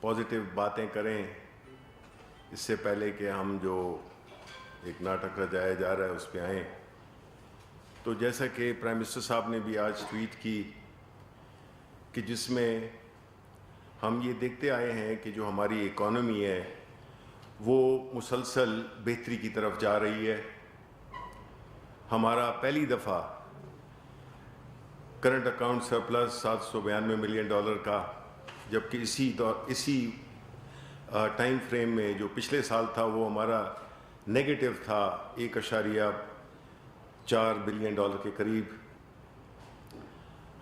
Positive باتیں کریں اس سے پہلے کہ ہم جو ایک ناٹک رچایا جا رہا ہے اس پہ آئیں. تو جیسا کہ پرائم منسٹر صاحب نے بھی آج ٹویٹ کی کہ جس میں ہم یہ دیکھتے آئے ہیں کہ جو ہماری اکانومی ہے وہ مسلسل بہتری کی طرف جا رہی ہے. ہمارا پہلی دفعہ کرنٹ اکاؤنٹ سرپلس $792 ملین کا، جبکہ اسی ٹائم فریم میں جو پچھلے سال تھا وہ ہمارا نیگیٹو تھا $1.4 بلین کے قریب.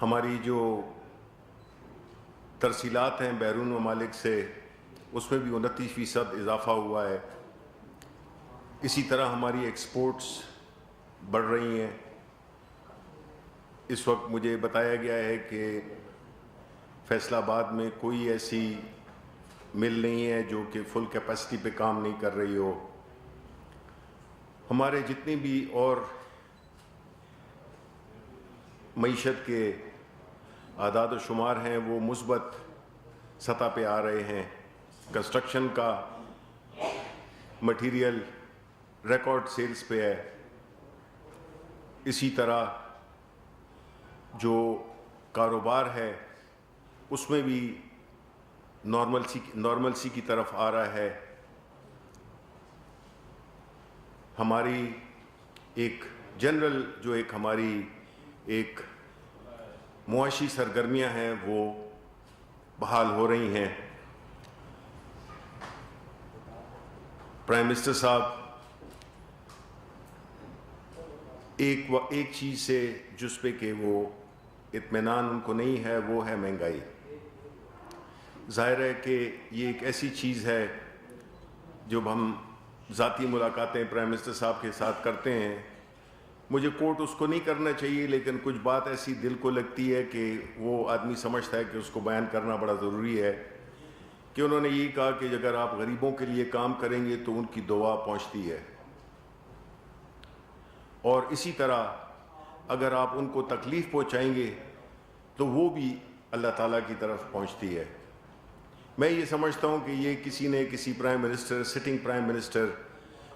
ہماری جو ترسیلات ہیں بیرون ممالک سے اس میں بھی 29% اضافہ ہوا ہے. اسی طرح ہماری ایکسپورٹس بڑھ رہی ہیں. اس وقت مجھے بتایا گیا ہے کہ فیصل آباد میں کوئی ایسی مل نہیں ہے جو کہ فل کیپیسٹی پہ کام نہیں کر رہی ہو. ہمارے جتنے بھی اور معیشت کے اعداد و شمار ہیں وہ مثبت سطح پہ آ رہے ہیں. کنسٹرکشن کا مٹیریل ریکارڈ سیلز پہ ہے. اسی طرح جو کاروبار ہے اس میں بھی نارملسی کی طرف آ رہا ہے. ہماری ایک جنرل جو ہماری ایک معاشی سرگرمیاں ہیں وہ بحال ہو رہی ہیں. پرائم منسٹر صاحب ایک چیز سے جس پہ کہ وہ اطمینان ان کو نہیں ہے وہ ہے مہنگائی. ظاہر ہے کہ یہ ایک ایسی چیز ہے جب ہم ذاتی ملاقاتیں پرائم منسٹر صاحب کے ساتھ کرتے ہیں، مجھے کوٹ اس کو نہیں کرنا چاہیے لیکن کچھ بات ایسی دل کو لگتی ہے کہ وہ آدمی سمجھتا ہے کہ اس کو بیان کرنا بڑا ضروری ہے کہ انہوں نے یہ کہا کہ اگر آپ غریبوں کے لیے کام کریں گے تو ان کی دعا پہنچتی ہے، اور اسی طرح اگر آپ ان کو تکلیف پہنچائیں گے تو وہ بھی اللہ تعالیٰ کی طرف پہنچتی ہے. میں یہ سمجھتا ہوں کہ یہ کسی prime minister, sitting prime minister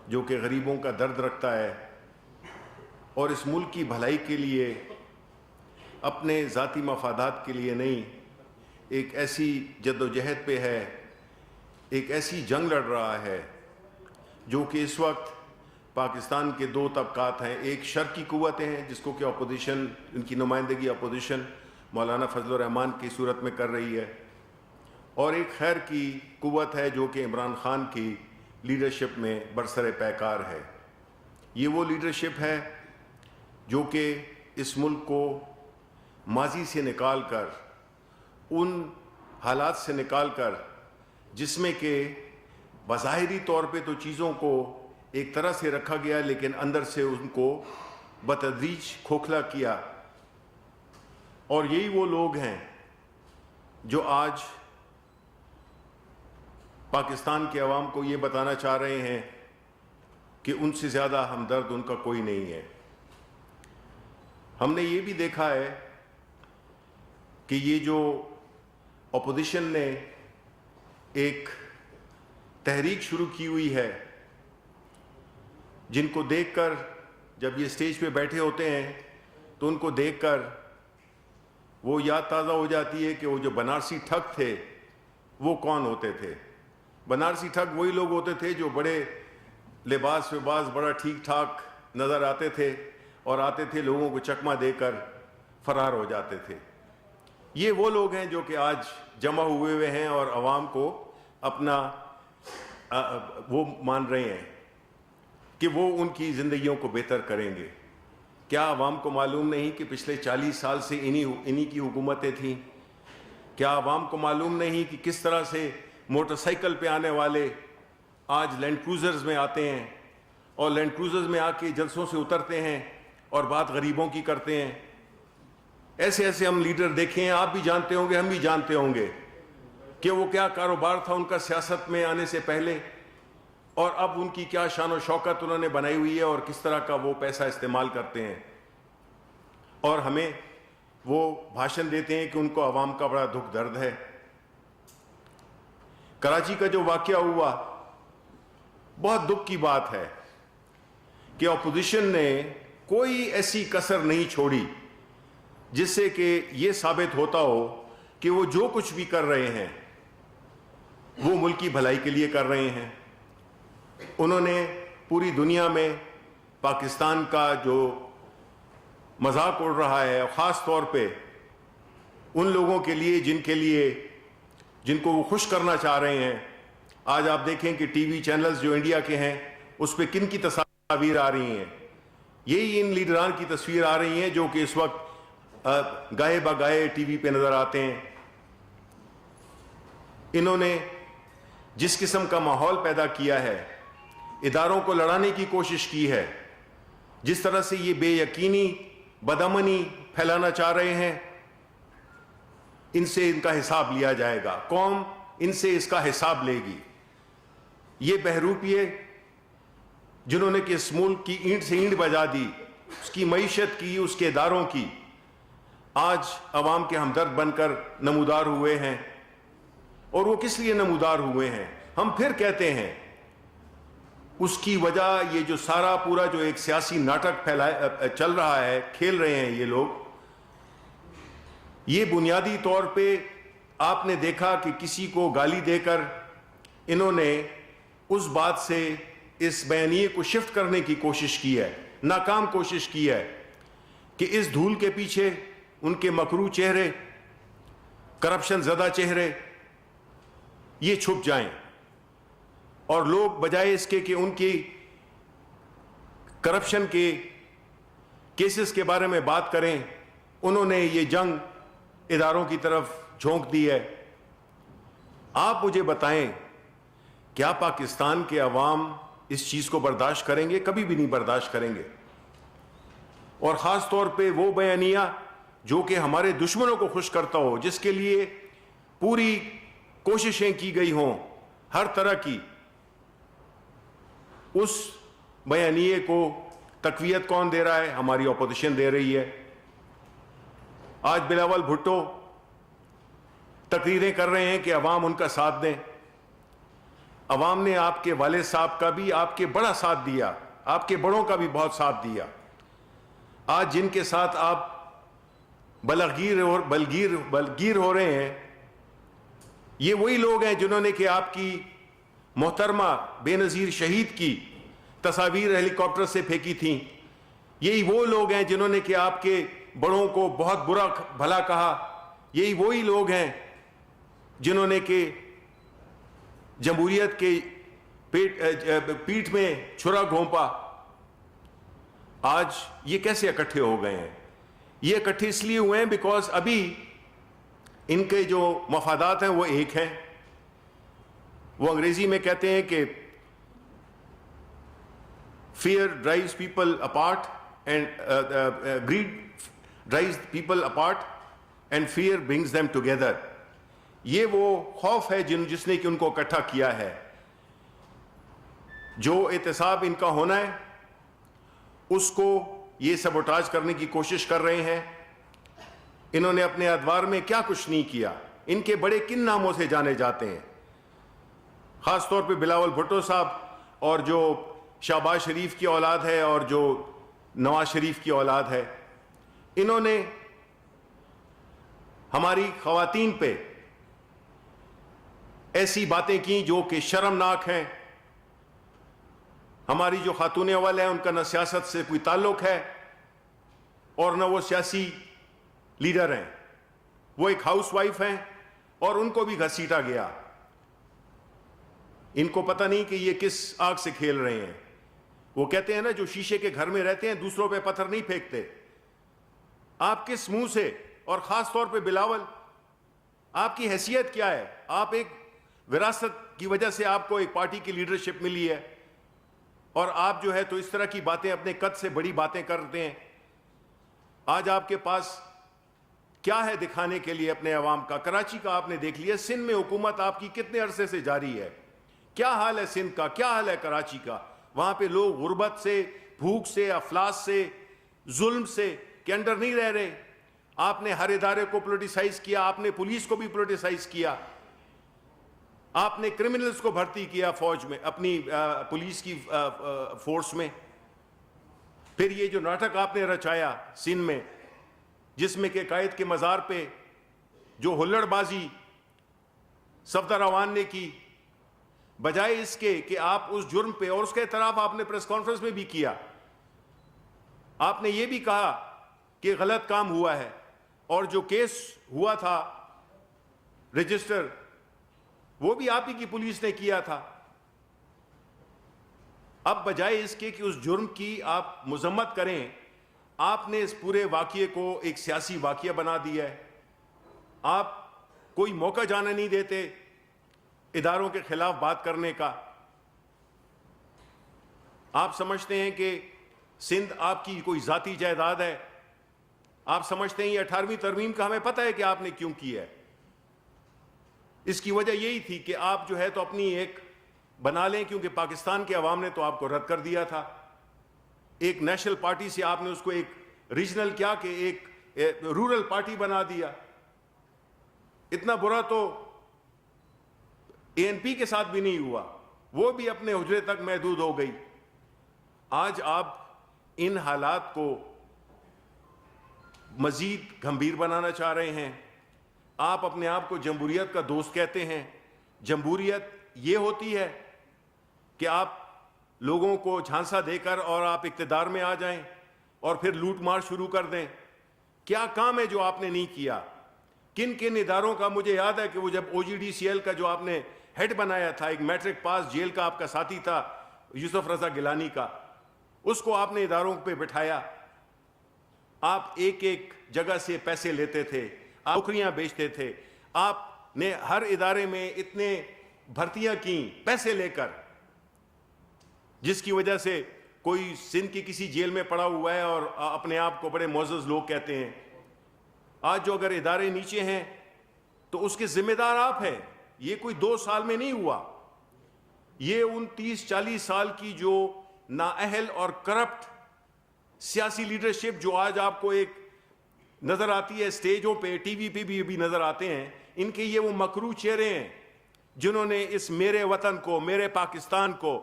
جو کہ غریبوں کا درد رکھتا ہے اور اس ملک کی بھلائی کے لیے اپنے ذاتی مفادات کے لیے نہیں، ایک ایسی جد و جہد پہ ہے، ایک ایسی جنگ لڑ رہا ہے جو کہ اس وقت پاکستان کے دو طبقات ہیں. ایک شرقی قوتیں ہیں جس کو کہ اپوزیشن، ان کی نمائندگی اپوزیشن مولانا فضل الرحمان کی صورت میں کر رہی ہے، اور ایک خیر کی قوت ہے جو کہ عمران خان کی لیڈرشپ میں برسر پیکار ہے. یہ وہ لیڈرشپ ہے جو کہ اس ملک کو ماضی سے نکال کر، ان حالات سے نکال کر جس میں کہ بظاہری طور پہ تو چیزوں کو ایک طرح سے رکھا گیا لیکن اندر سے ان کو بتدریج کھوکھلا کیا. اور یہی وہ لوگ ہیں جو آج پاکستان کے عوام کو یہ بتانا چاہ رہے ہیں کہ ان سے زیادہ ہمدرد ان کا کوئی نہیں ہے. ہم نے یہ بھی دیکھا ہے کہ یہ جو اپوزیشن نے ایک تحریک شروع کی ہوئی ہے، جن کو دیکھ کر جب یہ اسٹیج پہ بیٹھے ہوتے ہیں تو ان کو دیکھ کر وہ یاد تازہ ہو جاتی ہے کہ وہ جو بنارسی ٹھگ تھے وہ کون ہوتے تھے. بنارسی ٹھگ وہی لوگ ہوتے تھے جو بڑے لباس وباس بڑا ٹھیک ٹھاک نظر آتے تھے اور آتے تھے لوگوں کو چکمہ دے کر فرار ہو جاتے تھے. یہ وہ لوگ ہیں جو کہ آج جمع ہوئے ہیں اور عوام کو اپنا وہ مان رہے ہیں کہ وہ ان کی زندگیوں کو بہتر کریں گے. کیا عوام کو معلوم نہیں کہ پچھلے 40 سال سے انہی کی حکومتیں تھیں؟ کیا عوام کو معلوم نہیں کہ کس طرح سے موٹر سائیکل پہ آنے والے آج لینڈ کروزرز میں آتے ہیں اور لینڈ کروزرز میں آ کے جلسوں سے اترتے ہیں اور بات غریبوں کی کرتے ہیں؟ ایسے ایسے ہم لیڈر دیکھیں ہیں، آپ بھی جانتے ہوں گے، ہم بھی جانتے ہوں گے کہ وہ کیا کاروبار تھا ان کا سیاست میں آنے سے پہلے، اور اب ان کی کیا شان و شوکت انہوں نے بنائی ہوئی ہے اور کس طرح کا وہ پیسہ استعمال کرتے ہیں. اور ہمیں وہ بھاشن دیتے ہیں کہ ان کو عوام کا بڑا دکھ درد ہے. کراچی کا جو واقعہ ہوا بہت دکھ کی بات ہے کہ اپوزیشن نے کوئی ایسی کسر نہیں چھوڑی جس سے کہ یہ ثابت ہوتا ہو کہ وہ جو کچھ بھی کر رہے ہیں وہ ملک کی بھلائی کے لیے کر رہے ہیں. انہوں نے پوری دنیا میں پاکستان کا جو مذاق اڑ رہا ہے، خاص طور پہ ان لوگوں کے لیے جن کو وہ خوش کرنا چاہ رہے ہیں. آج آپ دیکھیں کہ ٹی وی چینلز جو انڈیا کے ہیں اس پہ کن کی تصاویر آ رہی ہیں، یہی ان لیڈران کی تصویر آ رہی ہیں جو کہ اس وقت گائے بگائے ٹی وی پہ نظر آتے ہیں. انہوں نے جس قسم کا ماحول پیدا کیا ہے، اداروں کو لڑانے کی کوشش کی ہے، جس طرح سے یہ بے یقینی بدامنی پھیلانا چاہ رہے ہیں، ان سے ان کا حساب لیا جائے گا. قوم ان سے اس کا حساب لے گی. یہ بہروپیے جنہوں نے کہ اس ملک کی اینٹ سے اینٹ بجا دی، اس کی معیشت کی، اس کے اداروں کی، آج عوام کے ہمدرد بن کر نمودار ہوئے ہیں. اور وہ کس لیے نمودار ہوئے ہیں؟ ہم پھر کہتے ہیں اس کی وجہ یہ جو سارا پورا جو ایک سیاسی ناٹک چل رہا ہے، کھیل رہے ہیں یہ لوگ. یہ بنیادی طور پہ آپ نے دیکھا کہ کسی کو گالی دے کر انہوں نے اس بات سے اس بیانیے کو شفٹ کرنے کی کوشش کی ہے، ناکام کوشش کی ہے کہ اس دھول کے پیچھے ان کے مکروہ چہرے، کرپشن زدہ چہرے یہ چھپ جائیں، اور لوگ بجائے اس کے کہ ان کی کرپشن کے کیسز کے بارے میں بات کریں، انہوں نے یہ جنگ اداروں کی طرف جھونک دی ہے. آپ مجھے بتائیں کیا پاکستان کے عوام اس چیز کو برداشت کریں گے؟ کبھی بھی نہیں برداشت کریں گے. اور خاص طور پہ وہ بیانیہ جو کہ ہمارے دشمنوں کو خوش کرتا ہو، جس کے لیے پوری کوششیں کی گئی ہوں ہر طرح کی، اس بیانیے کو تقویت کون دے رہا ہے؟ ہماری اپوزیشن دے رہی ہے. آج بلاول بھٹو تقریریں کر رہے ہیں کہ عوام ان کا ساتھ دیں. عوام نے آپ کے والد صاحب کا بھی، آپ کے بڑا ساتھ دیا، آپ کے بڑوں کا بھی بہت ساتھ دیا. آج جن کے ساتھ آپ بلگیر ہو رہے ہیں، یہ وہی لوگ ہیں جنہوں نے کہ آپ کی محترمہ بے نظیر شہید کی تصاویر ہیلی کاپٹر سے پھینکی تھیں. یہی وہ لوگ ہیں جنہوں نے کہ آپ کے بڑوں کو بہت برا بھلا کہا. یہی وہی لوگ ہیں جنہوں نے کہ جمہوریت کے پیٹھ میں چھرا گھونپا. آج یہ کیسے اکٹھے ہو گئے ہیں؟ یہ اکٹھے اس لیے ہوئے ہیں بیکاز ابھی ان کے جو مفادات ہیں وہ ایک ہیں. وہ انگریزی میں کہتے ہیں کہ fear drives people apart and greed drives people apart and fear brings them together. یہ وہ خوف ہے جس نے کہ ان کو اکٹھا کیا ہے. جو احتساب ان کا ہونا ہے اس کو یہ سبوٹاج کرنے کی کوشش کر رہے ہیں. انہوں نے اپنے ادوار میں کیا کچھ نہیں کیا. ان کے بڑے کن ناموں سے جانے جاتے ہیں؟ خاص طور پہ بلاول بھٹو صاحب اور جو شہباز شریف کی اولاد ہے اور جو نواز شریف کی اولاد ہے، انہوں نے ہماری خواتین پہ ایسی باتیں کی جو کہ شرمناک ہیں. ہماری جو خاتون اول ہیں ان کا نہ سیاست سے کوئی تعلق ہے اور نہ وہ سیاسی لیڈر ہیں. وہ ایک ہاؤس وائف ہیں اور ان کو بھی گھسیٹا گیا. ان کو پتہ نہیں کہ یہ کس آگ سے کھیل رہے ہیں. وہ کہتے ہیں نا جو شیشے کے گھر میں رہتے ہیں دوسروں پہ پتھر نہیں پھینکتے. آپ کس منہ سے، اور خاص طور پہ بلاول آپ کی حیثیت کیا ہے؟ آپ ایک وراثت کی وجہ سے آپ کو ایک پارٹی کی لیڈرشپ ملی ہے اور آپ جو ہے تو اس طرح کی باتیں اپنے قد سے بڑی باتیں کرتے ہیں. آج آپ کے پاس کیا ہے دکھانے کے لیے اپنے عوام کا؟ کراچی کا آپ نے دیکھ لیا. سندھ میں حکومت آپ کی کتنے عرصے سے جاری ہے؟ کیا حال ہے سندھ کا؟ کیا حال ہے کراچی کا؟ وہاں پہ لوگ غربت سے، بھوک سے، افلاس سے، ظلم سے کے اندر نہیں رہ رہے. آپ نے ہر ادارے کو پولیٹیسائز کیا. آپ نے پولیس کو بھی پولیٹیسائز کیا. آپ نے کرمنلز کو بھرتی کیا فوج میں، اپنی پولیس کی فورس میں. پھر یہ جو ناٹک آپ نے رچایا سندھ میں، جس میں کہ قائد کے مزار پہ جو ہلڑ بازی صفدر عوان نے کی، بجائے اس کے کہ آپ اس جرم پہ، اور اس کا اعتراف آپ نے پریس کانفرنس میں بھی کیا، آپ نے یہ بھی کہا کہ غلط کام ہوا ہے، اور جو کیس ہوا تھا رجسٹر وہ بھی آپ ہی کی پولیس نے کیا تھا. اب بجائے اس کے کہ اس جرم کی آپ مذمت کریں، آپ نے اس پورے واقعے کو ایک سیاسی واقعہ بنا دیا ہے. آپ کوئی موقع جانے نہیں دیتے اداروں کے خلاف بات کرنے کا. آپ سمجھتے ہیں کہ سندھ آپ کی کوئی ذاتی جائیداد ہے. آپ سمجھتے ہیں یہ 18ویں ترمیم کا ہمیں پتہ ہے کہ آپ نے کیوں کیا ہے. اس کی وجہ یہی تھی کہ آپ جو ہے تو اپنی ایک بنا لیں، کیونکہ پاکستان کے عوام نے تو آپ کو رد کر دیا تھا. ایک نیشنل پارٹی سے آپ نے اس کو ایک ریجنل کیا کہ ایک رورل پارٹی بنا دیا. اتنا برا تو ANP کے ساتھ بھی نہیں ہوا، وہ بھی اپنے حجرے تک محدود ہو گئی. آج آپ ان حالات کو مزید گمبھیر بنانا چاہ رہے ہیں. آپ اپنے آپ کو جمہوریت کا دوست کہتے ہیں. جمہوریت یہ ہوتی ہے کہ آپ لوگوں کو جھانسا دے کر اور آپ اقتدار میں آ جائیں اور پھر لوٹ مار شروع کر دیں. کیا کام ہے جو آپ نے نہیں کیا؟ کن کن اداروں کا؟ مجھے یاد ہے کہ وہ جب OGDCL کا جو آپ نے ہیڈ بنایا تھا، ایک میٹرک پاس جیل کا آپ کا ساتھی تھا یوسف رضا گیلانی کا، اس کو آپ نے اداروں پہ بٹھایا. آپ ایک ایک جگہ سے پیسے لیتے تھے، آپ نوکریاں بیچتے تھے. آپ نے ہر ادارے میں اتنے بھرتیاں کیں پیسے لے کر، جس کی وجہ سے کوئی سندھ کی کسی جیل میں پڑا ہوا ہے اور اپنے آپ کو بڑے معزز لوگ کہتے ہیں. آج جو اگر ادارے نیچے ہیں تو اس کے ذمہ دار آپ ہیں. یہ کوئی 2 سال میں نہیں ہوا، یہ 29-40 سال کی جو نااہل اور کرپٹ سیاسی لیڈرشپ جو آج آپ کو ایک نظر آتی ہے اسٹیجوں پہ، ٹی وی پہ بھی نظر آتے ہیں، ان کے یہ وہ مکروہ چہرے ہیں جنہوں نے اس میرے وطن کو، میرے پاکستان کو،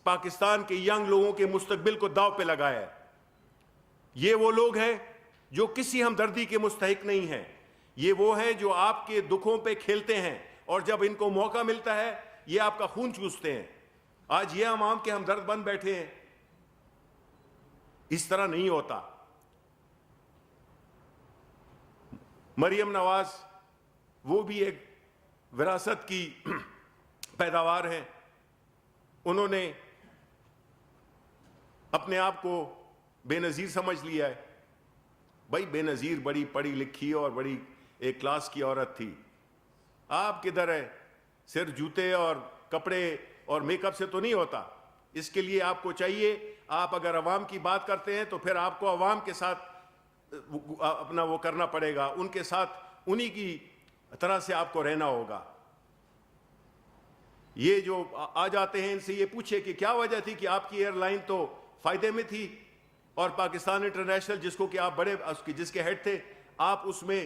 پاکستان کے ینگ لوگوں کے مستقبل کو داؤ پہ لگایا ہے. یہ وہ لوگ ہیں جو کسی ہمدردی کے مستحق نہیں ہیں. یہ وہ ہیں جو آپ کے دکھوں پہ کھیلتے ہیں، اور جب ان کو موقع ملتا ہے یہ آپ کا خون چوستے ہیں. آج یہ عوام کے ہمدرد بن بیٹھے ہیں. اس طرح نہیں ہوتا. مریم نواز وہ بھی ایک وراثت کی پیداوار ہے. انہوں نے اپنے آپ کو بے نظیر سمجھ لیا ہے. بھائی بے نظیر بڑی پڑھی لکھی اور بڑی ایک کلاس کی عورت تھی. آپ کدھر ہے؟ صرف جوتے اور کپڑے اور میک اپ سے تو نہیں ہوتا. اس کے لیے آپ کو چاہیے، آپ اگر عوام کی بات کرتے ہیں تو پھر آپ کو عوام کے ساتھ اپنا وہ کرنا پڑے گا، ان کے ساتھ انہی کی طرح سے آپ کو رہنا ہوگا. یہ جو آ جاتے ہیں ان سے یہ پوچھے کہ کیا وجہ تھی کہ آپ کی ایئر لائن تو فائدے میں تھی اور پاکستان انٹرنیشنل جس کو کہ آپ بڑے جس کے ہیڈ تھے، آپ اس میں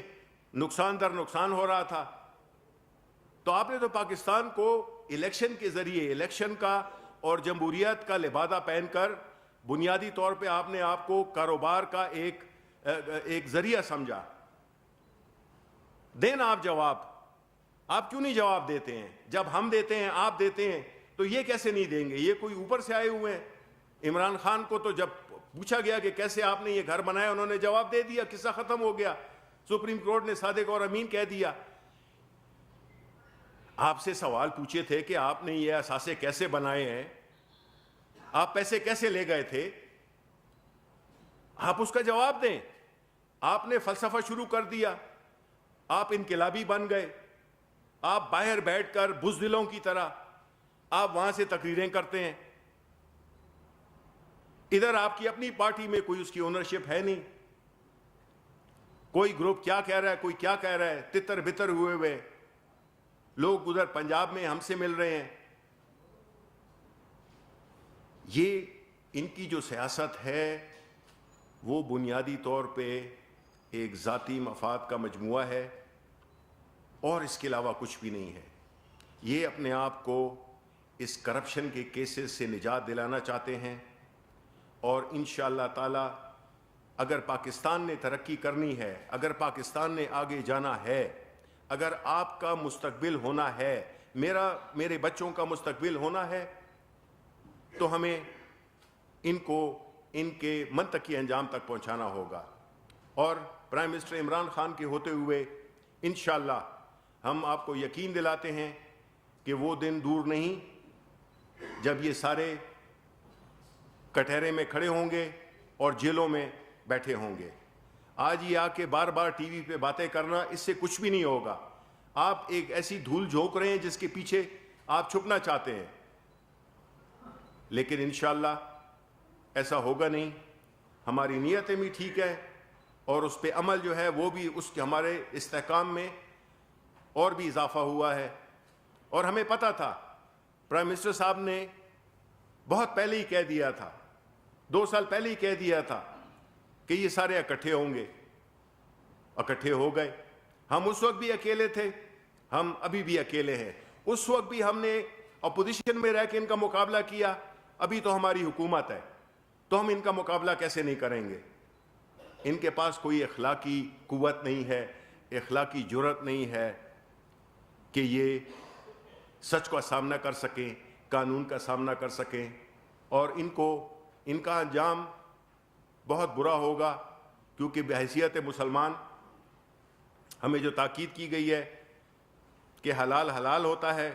نقصان در نقصان ہو رہا تھا. تو آپ نے تو پاکستان کو الیکشن کے ذریعے، الیکشن کا اور جمہوریت کا لبادہ پہن کر بنیادی طور پہ آپ نے آپ کو کاروبار کا ایک ذریعہ سمجھا. دینا آپ جواب. آپ کیوں نہیں جواب دیتے ہیں؟ جب ہم دیتے ہیں، آپ دیتے ہیں، تو یہ کیسے نہیں دیں گے؟ یہ کوئی اوپر سے آئے ہوئے ہیں؟ عمران خان کو تو جب پوچھا گیا کہ کیسے آپ نے یہ گھر بنایا، انہوں نے جواب دے دیا، قصہ ختم ہو گیا. سپریم کورٹ نے صادق اور امین کہہ دیا. آپ سے سوال پوچھے تھے کہ آپ نے یہ اثاثے کیسے بنائے ہیں، آپ پیسے کیسے لے گئے تھے، آپ اس کا جواب دیں. آپ نے فلسفہ شروع کر دیا، آپ انقلابی بن گئے. آپ باہر بیٹھ کر بزدلوں کی طرح آپ وہاں سے تقریریں کرتے ہیں. ادھر آپ کی اپنی پارٹی میں کوئی اس کی اونرشپ ہے نہیں. کوئی گروپ کیا کہہ رہا ہے، کوئی کیا کہہ رہا ہے، تتر بتر ہوئے ہوئے لوگ ادھر پنجاب میں ہم سے مل رہے ہیں. یہ ان کی جو سیاست ہے وہ بنیادی طور پہ ایک ذاتی مفاد کا مجموعہ ہے اور اس کے علاوہ کچھ بھی نہیں ہے. یہ اپنے آپ کو اس کرپشن کے کیسز سے نجات دلانا چاہتے ہیں، اور انشاءاللہ تعالی اگر پاکستان نے ترقی کرنی ہے، اگر پاکستان نے آگے جانا ہے، اگر آپ کا مستقبل ہونا ہے، میرے بچوں کا مستقبل ہونا ہے، تو ہمیں ان کو ان کے منطقی انجام تک پہنچانا ہوگا۔ اور پرائم منسٹر عمران خان کے ہوتے ہوئے انشاءاللہ ہم آپ کو یقین دلاتے ہیں کہ وہ دن دور نہیں جب یہ سارے کٹہرے میں کھڑے ہوں گے اور جیلوں میں بیٹھے ہوں گے۔ آج یہ آ کے بار بار ٹی وی پہ باتیں کرنا، اس سے کچھ بھی نہیں ہوگا۔ آپ ایک ایسی دھول جھونک رہے ہیں جس کے پیچھے آپ چھپنا چاہتے ہیں، لیکن انشاءاللہ ایسا ہوگا نہیں۔ ہماری نیتیں بھی ٹھیک ہے، اور اس پہ عمل جو ہے وہ بھی اس کے ہمارے استحکام میں اور بھی اضافہ ہوا ہے۔ اور ہمیں پتہ تھا، پرائم منسٹر صاحب نے بہت پہلے ہی کہہ دیا تھا، 2 سال پہلے ہی کہہ دیا تھا کہ یہ سارے اکٹھے ہوں گے، اکٹھے ہو گئے۔ ہم اس وقت بھی اکیلے تھے، ہم ابھی بھی اکیلے ہیں۔ اس وقت بھی ہم نے اپوزیشن میں رہ کے ان کا مقابلہ کیا، ابھی تو ہماری حکومت ہے، تو ہم ان کا مقابلہ کیسے نہیں کریں گے؟ ان کے پاس کوئی اخلاقی قوت نہیں ہے، اخلاقی جرأت نہیں ہے کہ یہ سچ کا سامنا کر سکیں، قانون کا سامنا کر سکیں، اور ان کا انجام بہت برا ہوگا، کیونکہ بحیثیت مسلمان ہمیں جو تاکید کی گئی ہے کہ حلال حلال ہوتا ہے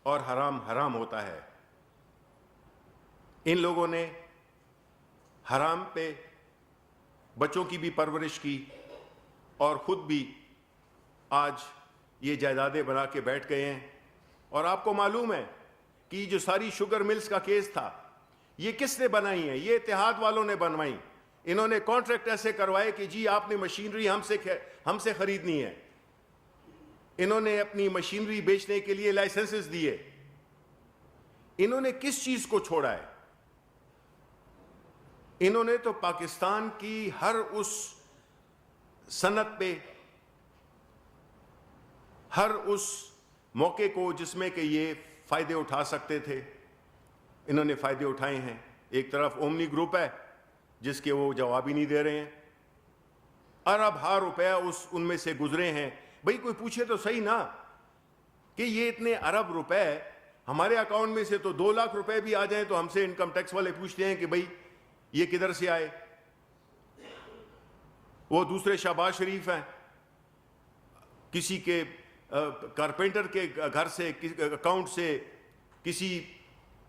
اور حرام حرام ہوتا ہے۔ ان لوگوں نے حرام پہ بچوں کی بھی پرورش کی اور خود بھی آج یہ جائیدادیں بنا کے بیٹھ گئے ہیں۔ اور آپ کو معلوم ہے کہ یہ جو ساری شوگر ملز کا کیس تھا، یہ کس نے بنائی ہیں؟ یہ اتحاد والوں نے بنوائی۔ انہوں نے کانٹریکٹ ایسے کروائے کہ جی آپ نے مشینری ہم سے خریدنی ہے۔ انہوں نے اپنی مشینری بیچنے کے لیے لائسنسز دیے۔ انہوں نے کس چیز کو چھوڑا ہے؟ انہوں نے تو پاکستان کی ہر اس صنعت پہ، ہر اس موقع کو جس میں کہ یہ فائدے اٹھا سکتے تھے، انہوں نے فائدے اٹھائے ہیں۔ ایک طرف اومنی گروپ ہے جس کے وہ جواب ہی نہیں دے رہے ہیں، ارب ہا روپیہ ان میں سے گزرے ہیں۔ بھئی کوئی پوچھے تو صحیح نا کہ یہ اتنے ارب روپے ہمارے اکاؤنٹ میں سے تو 2 لاکھ روپے بھی آ جائیں تو ہم سے انکم ٹیکس والے پوچھتے ہیں کہ بھئی یہ کدھر سے آئے؟ وہ دوسرے شہباز شریف ہیں، کسی کے کارپینٹر کے گھر سے اکاؤنٹ سے، کسی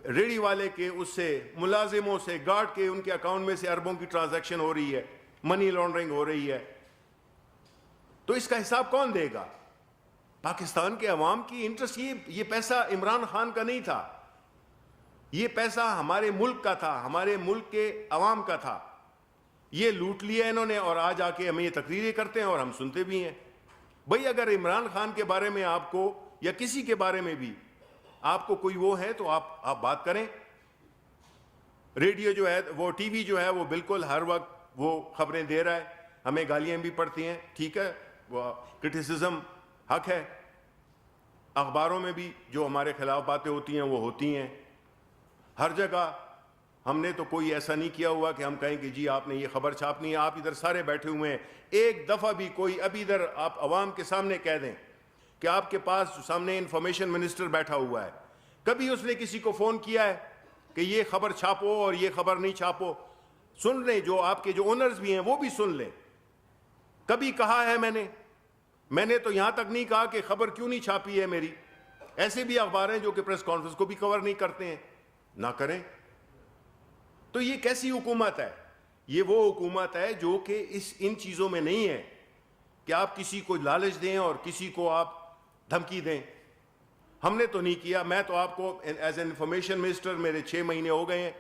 ریڑی والے کے اس سے، ملازموں سے، گارڈ کے ان کے اکاؤنٹ میں سے اربوں کی ٹرانزیکشن ہو رہی ہے، منی لانڈرنگ ہو رہی ہے۔ تو اس کا حساب کون دے گا؟ پاکستان کے عوام کی انٹرسٹ، یہ پیسہ عمران خان کا نہیں تھا، یہ پیسہ ہمارے ملک کا تھا، ہمارے ملک کے عوام کا تھا۔ یہ لوٹ لیا انہوں نے، اور آج آ کے ہمیں یہ تقریریں کرتے ہیں اور ہم سنتے بھی ہیں۔ بھئی اگر عمران خان کے بارے میں آپ کو، یا کسی کے بارے میں بھی آپ کو کوئی وہ ہے تو آپ بات کریں۔ ریڈیو جو ہے، وہ ٹی وی جو ہے، وہ بالکل ہر وقت وہ خبریں دے رہا ہے، ہمیں گالیاں بھی پڑتی ہیں، ٹھیک ہے، وہ کرٹیسزم حق ہے۔ اخباروں میں بھی جو ہمارے خلاف باتیں ہوتی ہیں وہ ہوتی ہیں، ہر جگہ۔ ہم نے تو کوئی ایسا نہیں کیا ہوا کہ ہم کہیں کہ جی آپ نے یہ خبر چھاپنی ہے۔ آپ ادھر سارے بیٹھے ہوئے ہیں، ایک دفعہ بھی کوئی، ابھی ادھر آپ عوام کے سامنے کہہ دیں کہ آپ کے پاس سامنے انفارمیشن منسٹر بیٹھا ہوا ہے، کبھی اس نے کسی کو فون کیا ہے کہ یہ خبر چھاپو اور یہ خبر نہیں چھاپو؟ سن لیں، جو آپ کے جو اونرز بھی ہیں وہ بھی سن لیں۔ کبھی کہا ہے میں نے تو یہاں تک نہیں کہا کہ خبر کیوں نہیں چھاپی ہے میری۔ ایسے بھی اخبار ہیں جو کہ پریس کانفرنس کو بھی کور نہیں کرتے ہیں، نہ کریں۔ تو یہ کیسی حکومت ہے؟ یہ وہ حکومت ہے جو کہ ان چیزوں میں نہیں ہے کہ آپ کسی کو لالچ دیں اور کسی کو آپ دھمکی دیں۔ ہم نے تو نہیں کیا۔ میں تو آپ کو ایز این انفارمیشن منسٹر، میرے 6 مہینے ہو گئے ہیں،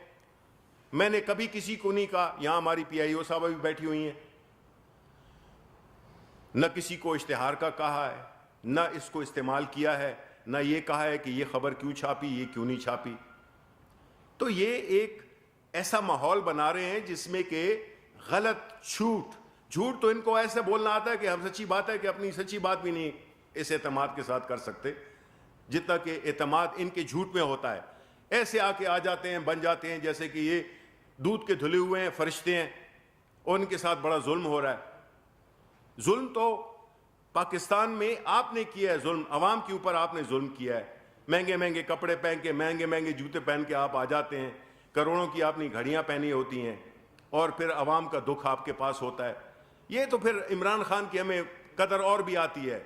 میں نے کبھی کسی کو نہیں کہا، یہاں ہماری پی آئی او صاحبہ بھی بیٹھی ہوئی ہیں، نہ کسی کو اشتہار کا کہا ہے، نہ اس کو استعمال کیا ہے، نہ یہ کہا ہے کہ یہ خبر کیوں چھاپی، یہ کیوں نہیں چھاپی۔ تو یہ ایک ایسا ماحول بنا رہے ہیں جس میں کہ غلط جھوٹ تو ان کو ایسے بولنا آتا ہے کہ ہم سچی بات ہے کہ اپنی سچی بات بھی نہیں اس اعتماد کے ساتھ کر سکتے۔ جتنا کہ اعتماد ان کے جھوٹ میں ہوتا ہے. ایسے آ جاتے ہیں, بن جاتے ہیں جیسے کہ یہ دودھ کے دھلے ہوئے ہیں فرشتے ہیں, اور ان کے ساتھ بڑا ظلم ہو رہا ہے. ظلم تو پاکستان میں آپ نے کیا ہے, ظلم عوام کے اوپر آپ نے ظلم کیا ہے. مہنگے مہنگے کپڑے پہن کے, مہنگے مہنگے جوتے پہن کے آپ آ جاتے ہیں, کروڑوں کی آپ نے گھڑیاں پہنی ہوتی ہیں, اور پھر عوام کا دکھ آپ کے پاس ہوتا ہے. یہ تو پھر عمران خان کی ہمیں قدر اور بھی آتی ہے.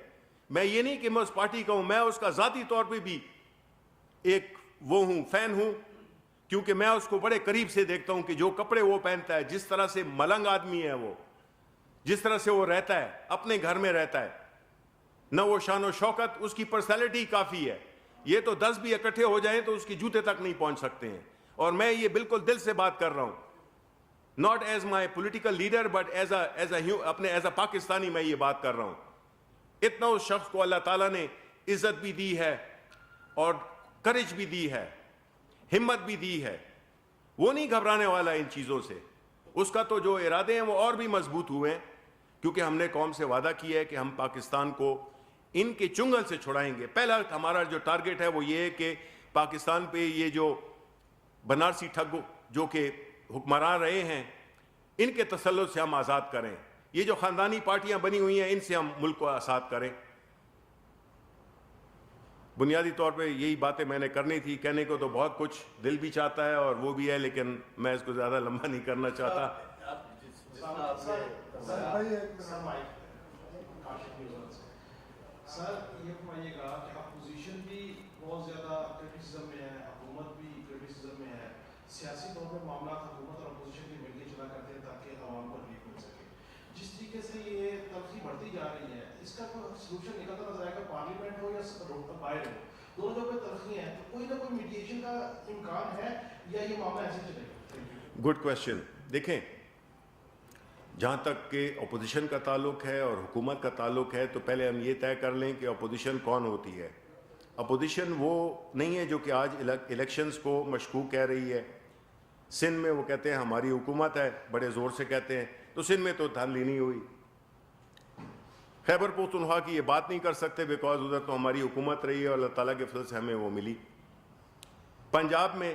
میں یہ نہیں کہ میں اس پارٹی کا ہوں, میں اس کا ذاتی طور پہ بھی ایک وہ ہوں, فین ہوں, کیونکہ میں اس کو بڑے قریب سے دیکھتا ہوں کہ جو کپڑے وہ پہنتا ہے, جس طرح سے ملنگ آدمی ہے وہ, جس طرح سے وہ رہتا ہے, اپنے گھر میں رہتا ہے, نہ وہ شان و شوکت, اس کی پرسنالٹی کافی ہے. یہ تو 10 بھی اکٹھے ہو جائیں تو اس کی جوتے تک نہیں پہنچ سکتے ہیں. اور میں یہ بالکل دل سے بات کر رہا ہوں, not as my political leader but as a Pakistani میں یہ بات کر رہا ہوں. اتنا اس شخص کو اللہ تعالیٰ نے عزت بھی دی ہے اور کرج بھی دی ہے, ہمت بھی دی ہے. وہ نہیں گھبرانے والا ان چیزوں سے. اس کا تو جو ارادے ہیں وہ اور بھی مضبوط ہوئے ہیں, کیونکہ ہم نے قوم سے وعدہ کیا ہے کہ ہم پاکستان کو ان کے چنگل سے چھڑائیں گے. پہلا ہمارا جو ٹارگٹ ہے وہ یہ ہے کہ پاکستان پہ یہ جو بنارسی ٹھگ جو کہ حکمران رہے ہیں, ان کے تسلط سے ہم آزاد کریں. یہ جو خاندانی پارٹیاں بنی ہوئی ہیں, ان سے ہم ملک کو آزاد کریں. بنیادی طور پہ یہی باتیں میں نے کرنی تھی. کہنے کو تو بہت کچھ دل بھی چاہتا ہے اور وہ بھی ہے, لیکن میں اس کو زیادہ لمبا نہیں کرنا چاہتا. سر یہ بتائیے گا کہ اپوزیشن بھی بہت زیادہ کرٹیسزم میں ہے, حکومت بھی کرٹیسزم میں ہے. سیاسی طور پر معاملات حکومت اور اپوزیشن کے مل کے چلا کرتے ہیں تاکہ عوام کو ریلیف مل سکے. جس طریقے سے یہ تلخی بڑھتی جا رہی ہے, اس کا کوئی سلوشن نکلتا نظر آئے گا, پارلیمنٹ ہو یا باہر ہو, دونوں جگہ تلخی ہیں, تو کوئی نہ کوئی میڈیشن کا امکان ہے یا یہ معاملہ ایسے چلے گا؟ Good question. دیکھیں, جہاں تک کہ اپوزیشن کا تعلق ہے اور حکومت کا تعلق ہے, تو پہلے ہم یہ طے کر لیں کہ اپوزیشن کون ہوتی ہے. اپوزیشن وہ نہیں ہے جو کہ آج الیکشنز کو مشکوک کہہ رہی ہے. سندھ میں وہ کہتے ہیں ہماری حکومت ہے, بڑے زور سے کہتے ہیں, تو سندھ میں تو دھاندلی نہیں ہوئی. خیبر پختونخوا کی یہ بات نہیں کر سکتے بیکاز ادھر تو ہماری حکومت رہی ہے اور اللہ تعالیٰ کے فضل سے ہمیں وہ ملی. پنجاب میں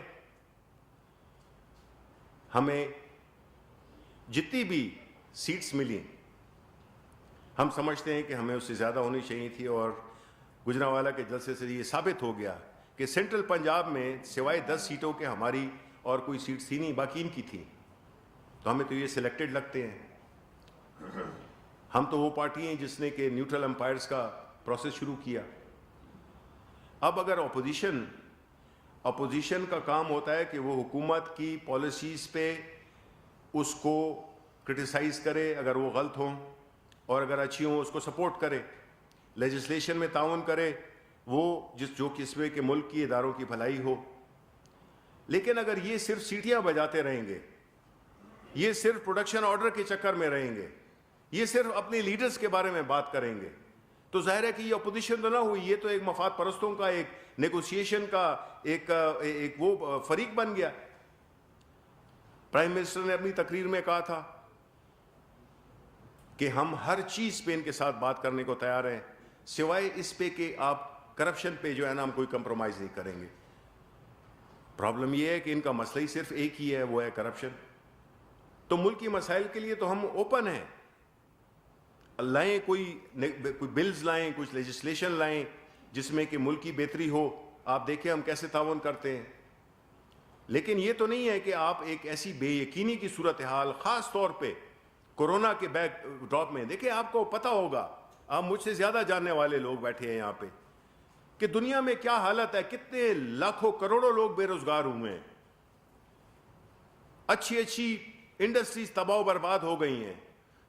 ہمیں جتنی بھی سیٹس ملی, ہم سمجھتے ہیں کہ ہمیں اس سے زیادہ ہونی چاہیے تھی, اور گجرانوالہ کے جلسے سے یہ ثابت ہو گیا کہ سینٹرل پنجاب میں سوائے 10 سیٹوں کے ہماری اور کوئی سیٹ تھی نہیں, باقی ان کی تھی. تو ہمیں تو یہ سلیکٹڈ لگتے ہیں. ہم تو وہ پارٹی ہیں جس نے کہ نیوٹرل امپائرز کا پروسیس شروع کیا. اب اگر اپوزیشن کا کام ہوتا ہے کہ وہ حکومت کی پالیسیز پہ اس کو کرٹیسائز کرے اگر وہ غلط ہوں, اور اگر اچھی ہوں اس کو سپورٹ کرے, لیجسلیشن میں تعاون کرے وہ جو کس میں کہ ملک کی اداروں کی بھلائی ہو. لیکن اگر یہ صرف سیٹیاں بجاتے رہیں گے, یہ صرف پروڈکشن آرڈر کے چکر میں رہیں گے, یہ صرف اپنے لیڈرز کے بارے میں بات کریں گے, تو ظاہر ہے کہ یہ اپوزیشن تو نہ ہوئی, یہ تو ایک مفاد پرستوں کا ایک نیگوسیشن کا ایک وہ فریق بن گیا. پرائم منسٹر نے اپنی تقریر میں کہا تھا کہ ہم ہر چیز پہ ان کے ساتھ بات کرنے کو تیار ہیں, سوائے اس پہ کہ آپ کرپشن پہ جو ہے نا ہم کوئی کمپرومائز نہیں کریں گے. پرابلم یہ ہے کہ ان کا مسئلہ ہی صرف ایک ہی ہے, وہ ہے کرپشن. تو ملکی مسائل کے لیے تو ہم اوپن ہیں, لائیں کوئی بلز لائیں, کچھ لیجسلیشن لائیں جس میں کہ ملک کی بہتری ہو. آپ دیکھیں ہم کیسے تعاون کرتے ہیں. لیکن یہ تو نہیں ہے کہ آپ ایک ایسی بے یقینی کی صورتحال, خاص طور پہ کورونا کے بیک ڈراپ میں, دیکھیں آپ کو پتہ ہوگا, آپ مجھ سے زیادہ جاننے والے لوگ بیٹھے ہیں یہاں پہ, کہ دنیا میں کیا حالت ہے, کتنے لاکھوں کروڑوں لوگ بے روزگار ہوئے ہیں, اچھی انڈسٹریز تباہ و برباد ہو گئی ہیں.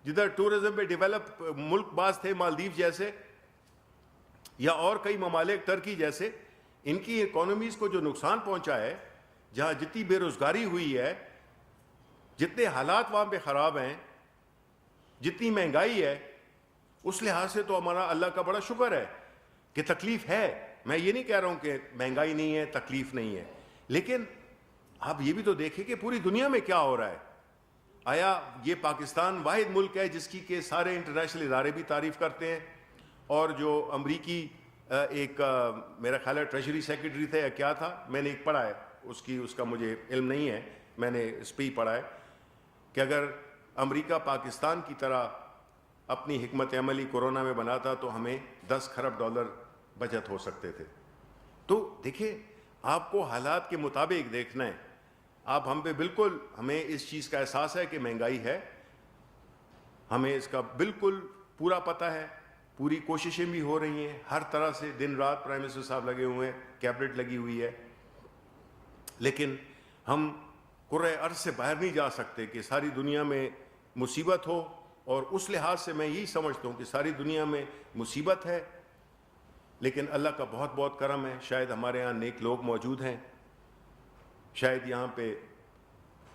جدھر ٹورزم پہ ڈیولپ ملک باز تھے, مالدیو جیسے یا اور کئی ممالک, ٹرکی جیسے, ان کی اکانومیز کو جو نقصان پہنچا ہے, جہاں جتنی بے روزگاری ہوئی ہے, جتنے حالات وہاں پہ خراب ہیں, جتنی مہنگائی ہے, اس لحاظ سے تو ہمارا اللہ کا بڑا شکر ہے کہ تکلیف ہے. میں یہ نہیں کہہ رہا ہوں کہ مہنگائی نہیں ہے, تکلیف نہیں ہے, لیکن آپ یہ بھی تو دیکھیں کہ پوری دنیا میں کیا ہو رہا ہے. آیا یہ پاکستان واحد ملک ہے جس کی کہ سارے انٹرنیشنل ادارے بھی تعریف کرتے ہیں, اور جو امریکی ایک میرا خیال ہے ٹریجری سیکرٹری تھے یا کیا تھا, میں نے ایک پڑھا ہے, اس کا مجھے علم نہیں ہے, میں نے اس پہ ہی پڑھا ہے کہ اگر امریکہ پاکستان کی طرح اپنی حکمت عملی کورونا میں بناتا تو ہمیں $10 کھرب بچت ہو سکتے تھے. تو دیکھیں, آپ کو حالات کے مطابق دیکھنا ہے. آپ ہم پہ بالکل, ہمیں اس چیز کا احساس ہے کہ مہنگائی ہے, ہمیں اس کا بالکل پورا پتہ ہے, پوری کوششیں بھی ہو رہی ہیں ہر طرح سے, دن رات پرائم منسٹر صاحب لگے ہوئے ہیں, کیبنٹ لگی ہوئی ہے, لیکن ہم قرۂ ارض سے باہر نہیں جا سکتے کہ ساری دنیا میں مصیبت ہو. اور اس لحاظ سے میں یہی سمجھتا ہوں کہ ساری دنیا میں مصیبت ہے, لیکن اللہ کا بہت بہت کرم ہے, شاید ہمارے ہاں نیک لوگ موجود ہیں, شاید یہاں پہ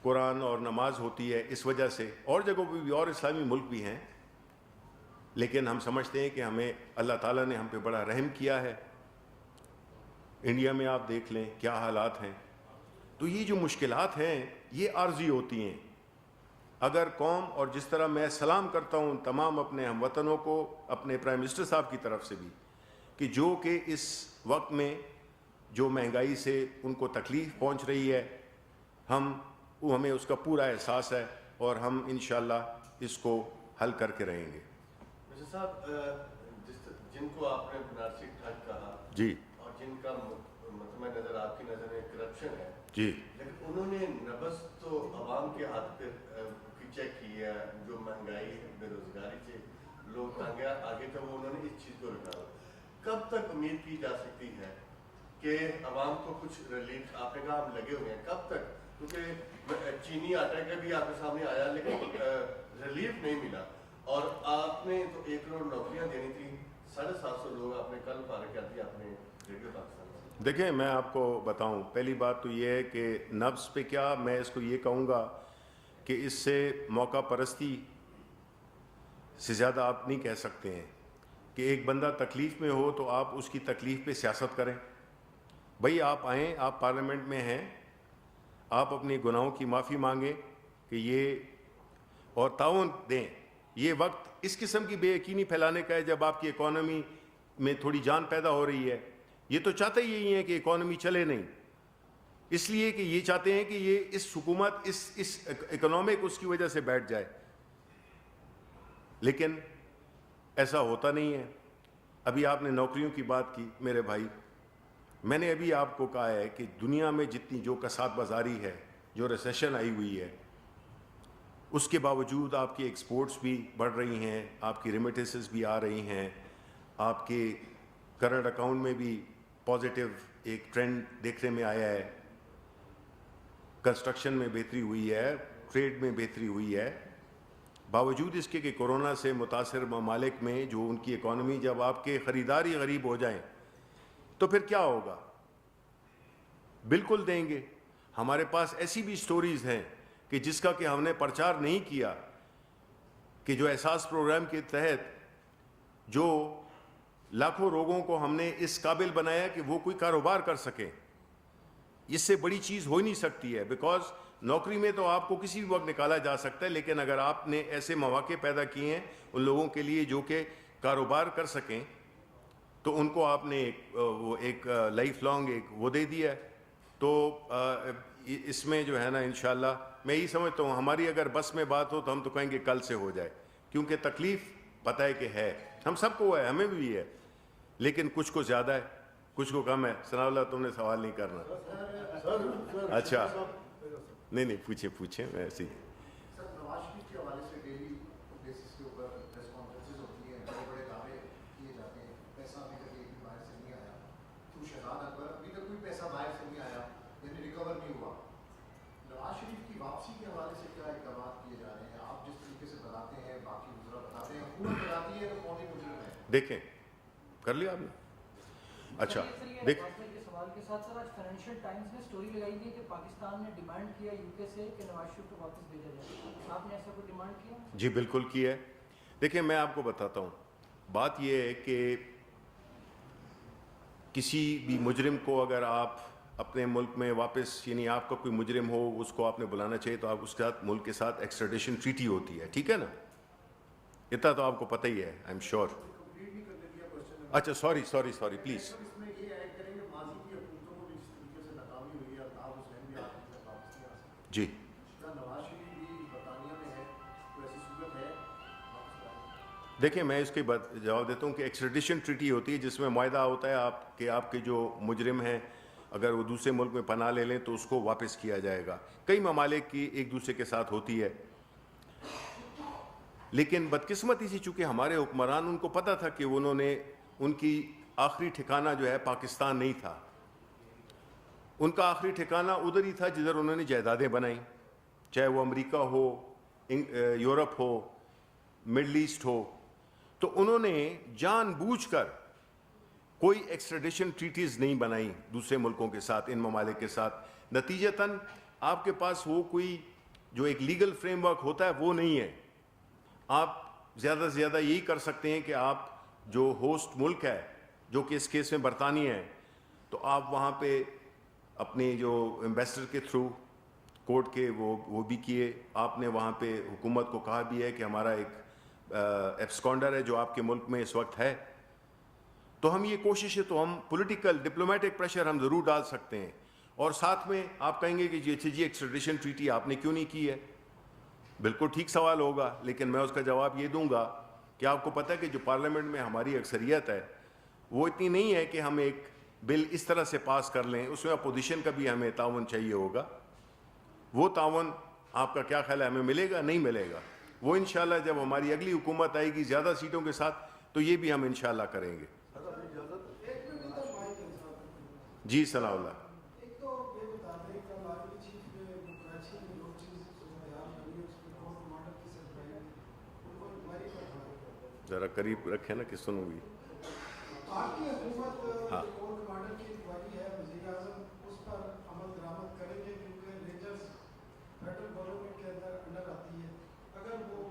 قرآن اور نماز ہوتی ہے اس وجہ سے, اور جگہوں پہ بھی اور اسلامی ملک بھی ہیں, لیکن ہم سمجھتے ہیں کہ ہمیں اللہ تعالیٰ نے ہم پہ بڑا رحم کیا ہے. انڈیا میں آپ دیکھ لیں کیا حالات ہیں. تو یہ جو مشکلات ہیں یہ عارضی ہوتی ہیں. اگر قوم, اور جس طرح میں سلام کرتا ہوں تمام اپنے ہم وطنوں کو, اپنے پرائم منسٹر صاحب کی طرف سے بھی, کہ جو کہ اس وقت میں جو مہنگائی سے ان کو تکلیف پہنچ رہی ہے, ہمیں اس کا پورا احساس ہے, اور ہم انشاءاللہ اس کو حل کر کے رہیں گے. مرزا صاحب, جن کو آپ نے بنارسی ٹھگ کہا, جی, اور جن کا مطمئن نظر آپ کی نظر میں کرپشن ہے, جی, لیکن انہوں نے نبض تو عوام کے ہاتھ پہ چیک کی ہے, جو مہنگائی بے روزگاری سے لوگ آگے تھے وہ انہوں نے اس چیز کو رکھا. کب تک امید کی جا سکتی ہے کہ عوام کو کچھ ریلیف, آپ نے کہا ہم لگے ہوئے ہیں, کب تک؟ کیونکہ چینی آٹا کا بھی آپ کے سامنے آیا لیکن ریلیف نہیں ملا, اور آپ نے تو 1 کروڑ نوکریاں دینی تھی, 750 لوگ آپ نے کل فارغ کر دیا اپنے ریڈیو پاکستان سے. دیکھیں میں آپ کو بتاؤں, پہلی بات تو یہ ہے کہ نبض پہ کیا, میں اس کو یہ کہوں گا کہ اس سے موقع پرستی سے زیادہ آپ نہیں کہہ سکتے ہیں کہ ایک بندہ تکلیف میں ہو تو آپ اس کی تکلیف پہ سیاست کریں. بھئی آپ آئیں, آپ پارلیمنٹ میں ہیں, آپ اپنی گناہوں کی معافی مانگیں کہ یہ, اور تعاون دیں. یہ وقت اس قسم کی بے یقینی پھیلانے کا ہے جب آپ کی اکانومی میں تھوڑی جان پیدا ہو رہی ہے. یہ تو چاہتے ہی یہی ہیں کہ اکانومی چلے نہیں, اس لیے کہ یہ چاہتے ہیں کہ یہ اس حکومت اس اکنامک اس کی وجہ سے بیٹھ جائے, لیکن ایسا ہوتا نہیں ہے. ابھی آپ نے نوکریوں کی بات کی میرے بھائی, میں نے ابھی آپ کو کہا ہے کہ دنیا میں جتنی جو کساد بازاری ہے, جو ریسیشن آئی ہوئی ہے, اس کے باوجود آپ کی ایکسپورٹس بھی بڑھ رہی ہیں, آپ کی ریمیٹنسز بھی آ رہی ہیں, آپ کے کرنٹ اکاؤنٹ میں بھی پازیٹیو ایک ٹرینڈ دیکھنے میں آیا ہے, کنسٹرکشن میں بہتری ہوئی ہے, ٹریڈ میں بہتری ہوئی ہے, باوجود اس کے کہ کورونا سے متاثر ممالک میں جو ان کی اکانومی, جب آپ کے خریدار ہی غریب ہو جائیں تو پھر کیا ہوگا؟ بالکل دیں گے. ہمارے پاس ایسی بھی سٹوریز ہیں کہ جس کا کہ ہم نے پرچار نہیں کیا, کہ جو احساس پروگرام کے تحت جو لاکھوں لوگوں کو ہم نے اس قابل بنایا کہ وہ کوئی کاروبار کر سکیں. اس سے بڑی چیز ہو ہی نہیں سکتی ہے, بیکاز نوکری میں تو آپ کو کسی بھی وقت نکالا جا سکتا ہے, لیکن اگر آپ نے ایسے مواقع پیدا کیے ہیں ان لوگوں کے لیے جو کہ کاروبار کر سکیں, تو ان کو آپ نے ایک لائف لانگ ایک وہ دے دیا ہے. تو اس میں جو ہے نا انشاءاللہ میں یہی سمجھتا ہوں ہماری اگر بس میں بات ہو تو ہم تو کہیں گے کل سے ہو جائے, کیونکہ تکلیف پتہ ہے کہ ہے, ہم سب کو ہے, ہمیں بھی ہے, لیکن کچھ کو زیادہ ہے, کچھ کو کم ہے. ثناء اللہ تم نے سوال نہیں کرنا. اچھا نہیں پوچھیں میں ایسے ہی. سر نواز شریف کے حوالے سے ڈیلی بیسس کے اوپر پریس کانفرنسز ہوتی ہیں, بڑے بڑے دعوے کیے جاتے ہیں, پیسہ ابھی تک ایک بھی باہر سے نہیں آیا. تو شہزاد اکبر ابھی تک کوئی پیسہ باہر سے نہیں آیا, یعنی ریکور نہیں ہوا. نواز شریف کی واپسی کے حوالے سے کیا اقدامات کیے جا رہے ہیں؟ آپ جس طریقے سے بتاتے ہیں, باقی وزراء بتاتے ہیں, حکومت بتاتی ہے تو کون ہی مجرم ہے؟ دیکھیں کر لیا آپ نے. اچھا دیکھ سوال کے ساتھ سر آج فائنینشیل ٹائمز نے سٹوری لگائی ہے کہ پاکستان نے ڈیمانڈ کیا یو کے سے کہ نواز شریف کو واپس بھیجا جائے. آپ نے ایسا کوئی ڈیمانڈ کیا؟ جی بالکل کی ہے. دیکھیں میں آپ کو بتاتا ہوں, بات یہ ہے کہ کسی بھی مجرم کو اگر آپ اپنے ملک میں واپس, یعنی آپ کا کوئی مجرم ہو اس کو آپ نے بلانا چاہیے تو آپ اس کے ساتھ ملک کے ساتھ ایکسٹریڈیشن ٹریٹی ہوتی ہے, ٹھیک ہے نا, اتنا تو آپ کو پتہ ہی ہے, آئی ایم شیور. کمپلیٹ نہیں کرنے دیا کوشچن اچھا سوری پلیز. اس میں یہ ایڈ کریں گے ماضی کی حکومتوں کو بھی جس طریقے سے ناکامی ہوئی ہے الطاف حسین بھی آپ کی طرف واپس نہیں آ سکتے. جی کیا نواز شریف بھی برطانیہ میں ہے کوئی ایسی صورت ہے واپس لانے؟ دیکھیں میں اس کے جواب دیتا ہوں کہ ایکسٹریڈیشن ٹریٹی ہوتی ہے جس میں معاہدہ ہوتا ہے آپ کے جو مجرم ہیں اگر وہ دوسرے ملک میں پناہ لے لیں تو اس کو واپس کیا جائے گا. کئی ممالک کی ایک دوسرے کے ساتھ ہوتی ہے, لیکن بدقسمتی سے چونکہ ہمارے حکمران ان کو پتہ تھا کہ ان کی آخری ٹھکانہ جو ہے پاکستان نہیں تھا. ان کا آخری ٹھکانہ ادھر ہی تھا جدھر انہوں نے جائیدادیں بنائیں, چاہے وہ امریکہ ہو, یورپ ہو, مڈل ایسٹ ہو. تو انہوں نے جان بوجھ کر کوئی ایکسٹریڈیشن ٹریٹیز نہیں بنائیں دوسرے ملکوں کے ساتھ, ان ممالک کے ساتھ. نتیجتاً آپ کے پاس وہ کوئی جو ایک لیگل فریم ورک ہوتا ہے وہ نہیں ہے. آپ زیادہ سے زیادہ یہی کر سکتے ہیں کہ آپ جو ہوسٹ ملک ہے جو کہ اس کیس میں برطانیہ ہے تو آپ وہاں پہ اپنے جو ایمبیسڈر کے تھرو کورٹ کے وہ بھی کیے. آپ نے وہاں پہ حکومت کو کہا بھی ہے کہ ہمارا ایک ایبسکانڈر ہے جو آپ کے ملک میں اس وقت ہے. تو ہم یہ کوشش ہے تو ہم پولیٹیکل ڈپلومیٹک پریشر ہم ضرور ڈال سکتے ہیں. اور ساتھ میں آپ کہیں گے کہ جی ایکسٹریڈیشن ٹریٹی آپ نے کیوں نہیں کی ہے, بالکل ٹھیک سوال ہوگا, لیکن میں اس کا جواب یہ دوں گا کہ آپ کو پتہ ہے کہ جو پارلیمنٹ میں ہماری اکثریت ہے وہ اتنی نہیں ہے کہ ہم ایک بل اس طرح سے پاس کر لیں, اس میں اپوزیشن کا بھی ہمیں تعاون چاہیے ہوگا. وہ تعاون آپ کا کیا خیال ہے ہمیں ملے گا؟ نہیں ملے گا. وہ انشاءاللہ جب ہماری اگلی حکومت آئے گی زیادہ سیٹوں کے ساتھ تو یہ بھی ہم انشاءاللہ کریں گے. جی ثناء اللہ. ذرا قریب رکھیں نا کہ سنوں گی. آپ کی حکومت ہاں کور کمانڈر کی انکوائری ہے, وزیر اعظم اس پر عمل درآمد کریں گے کیونکہ رینجرز فیڈرل گورنمنٹ کے انڈر آتی ہے. اگر وہ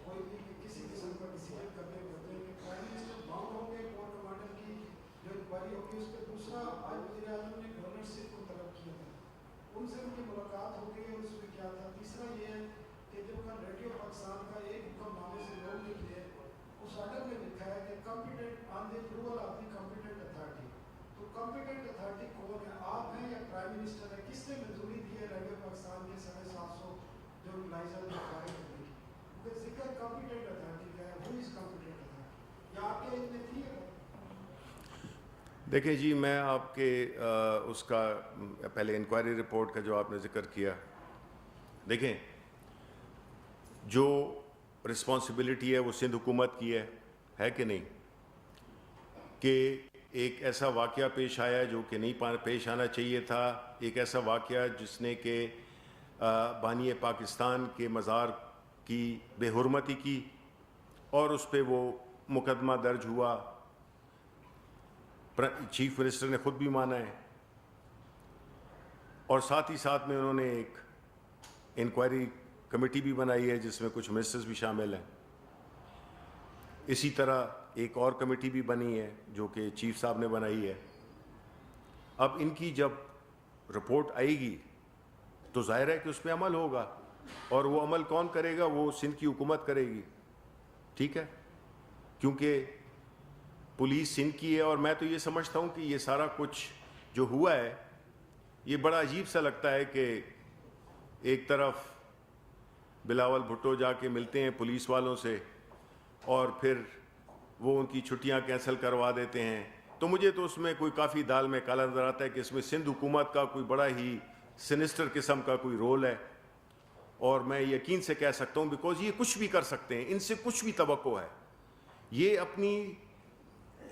کوئی بھی کسی قسم کا ڈیسیجن کرنے ہوتے ہیں کہ پرائم منسٹر باؤنڈ ہوں گے کور کمانڈر کی جو انکوائری ہوگی اس پہ. دوسرا آج وزیر اعظم نے گورنرشپ کو طلب کیا تھا, ان سے ان کی ملاقات ہو گئی اور اس میں کیا تھا. تیسرا یہ ہے کہ جو کل ریڈیو پاکستان کا ایک حکم نامے سے لوگ نکلے اس آرڈر میں لکھا ہے کہ competent on the approval of the competent authority. تو کمپیٹنٹ اتھارٹی کون ہے, آپ ہیں یا پرائم منسٹر ہے؟ کس نے منظوری دی ہے ریڈیو پاکستان کے 750 جو ملائزہ میں قائم کرنے کی؟ کیونکہ ذکر کمپیٹنٹ اتھارٹی کا ہے, ہو از کمپیٹنٹ اتھارٹی, یا آپ کے علم میں تھی ہے؟ دیکھیں جی میں آپ کے اس کا پہلے انکوائری رپورٹ کا جو آپ نے ذکر کیا, دیکھیں جو رسپانسبلٹی ہے وہ سندھ حکومت کی ہے کہ نہیں, کہ ایک ایسا واقعہ پیش آیا جو کہ نہیں پیش آنا چاہیے تھا, ایک ایسا واقعہ جس نے کہ بانی پاکستان کے مزار کی بے حرمتی کی اور اس پہ وہ مقدمہ درج ہوا. چیف منسٹر نے خود بھی مانا ہے اور ساتھ ہی ساتھ میں انہوں نے ایک انکوائری کمیٹی بھی بنائی ہے جس میں کچھ منسٹرز بھی شامل ہیں. اسی طرح ایک اور کمیٹی بھی بنی ہے جو کہ چیف صاحب نے بنائی ہے. اب ان کی جب رپورٹ آئے گی تو ظاہر ہے کہ اس پہ عمل ہوگا, اور وہ عمل کون کرے گا؟ وہ سندھ کی حکومت کرے گی, ٹھیک ہے, کیونکہ پولیس سندھ کی ہے. اور میں تو یہ سمجھتا ہوں کہ یہ سارا کچھ جو ہوا ہے یہ بڑا عجیب سا لگتا ہے کہ ایک طرف بلاول بھٹو جا کے ملتے ہیں پولیس والوں سے اور پھر وہ ان کی چھٹیاں کینسل کروا دیتے ہیں. تو مجھے تو اس میں کوئی کافی دال میں کالا نظر آتا ہے کہ اس میں سندھ حکومت کا کوئی بڑا ہی سنسٹر قسم کا کوئی رول ہے. اور میں یقین سے کہہ سکتا ہوں بیکاز یہ کچھ بھی کر سکتے ہیں, ان سے کچھ بھی توقع ہے. یہ اپنی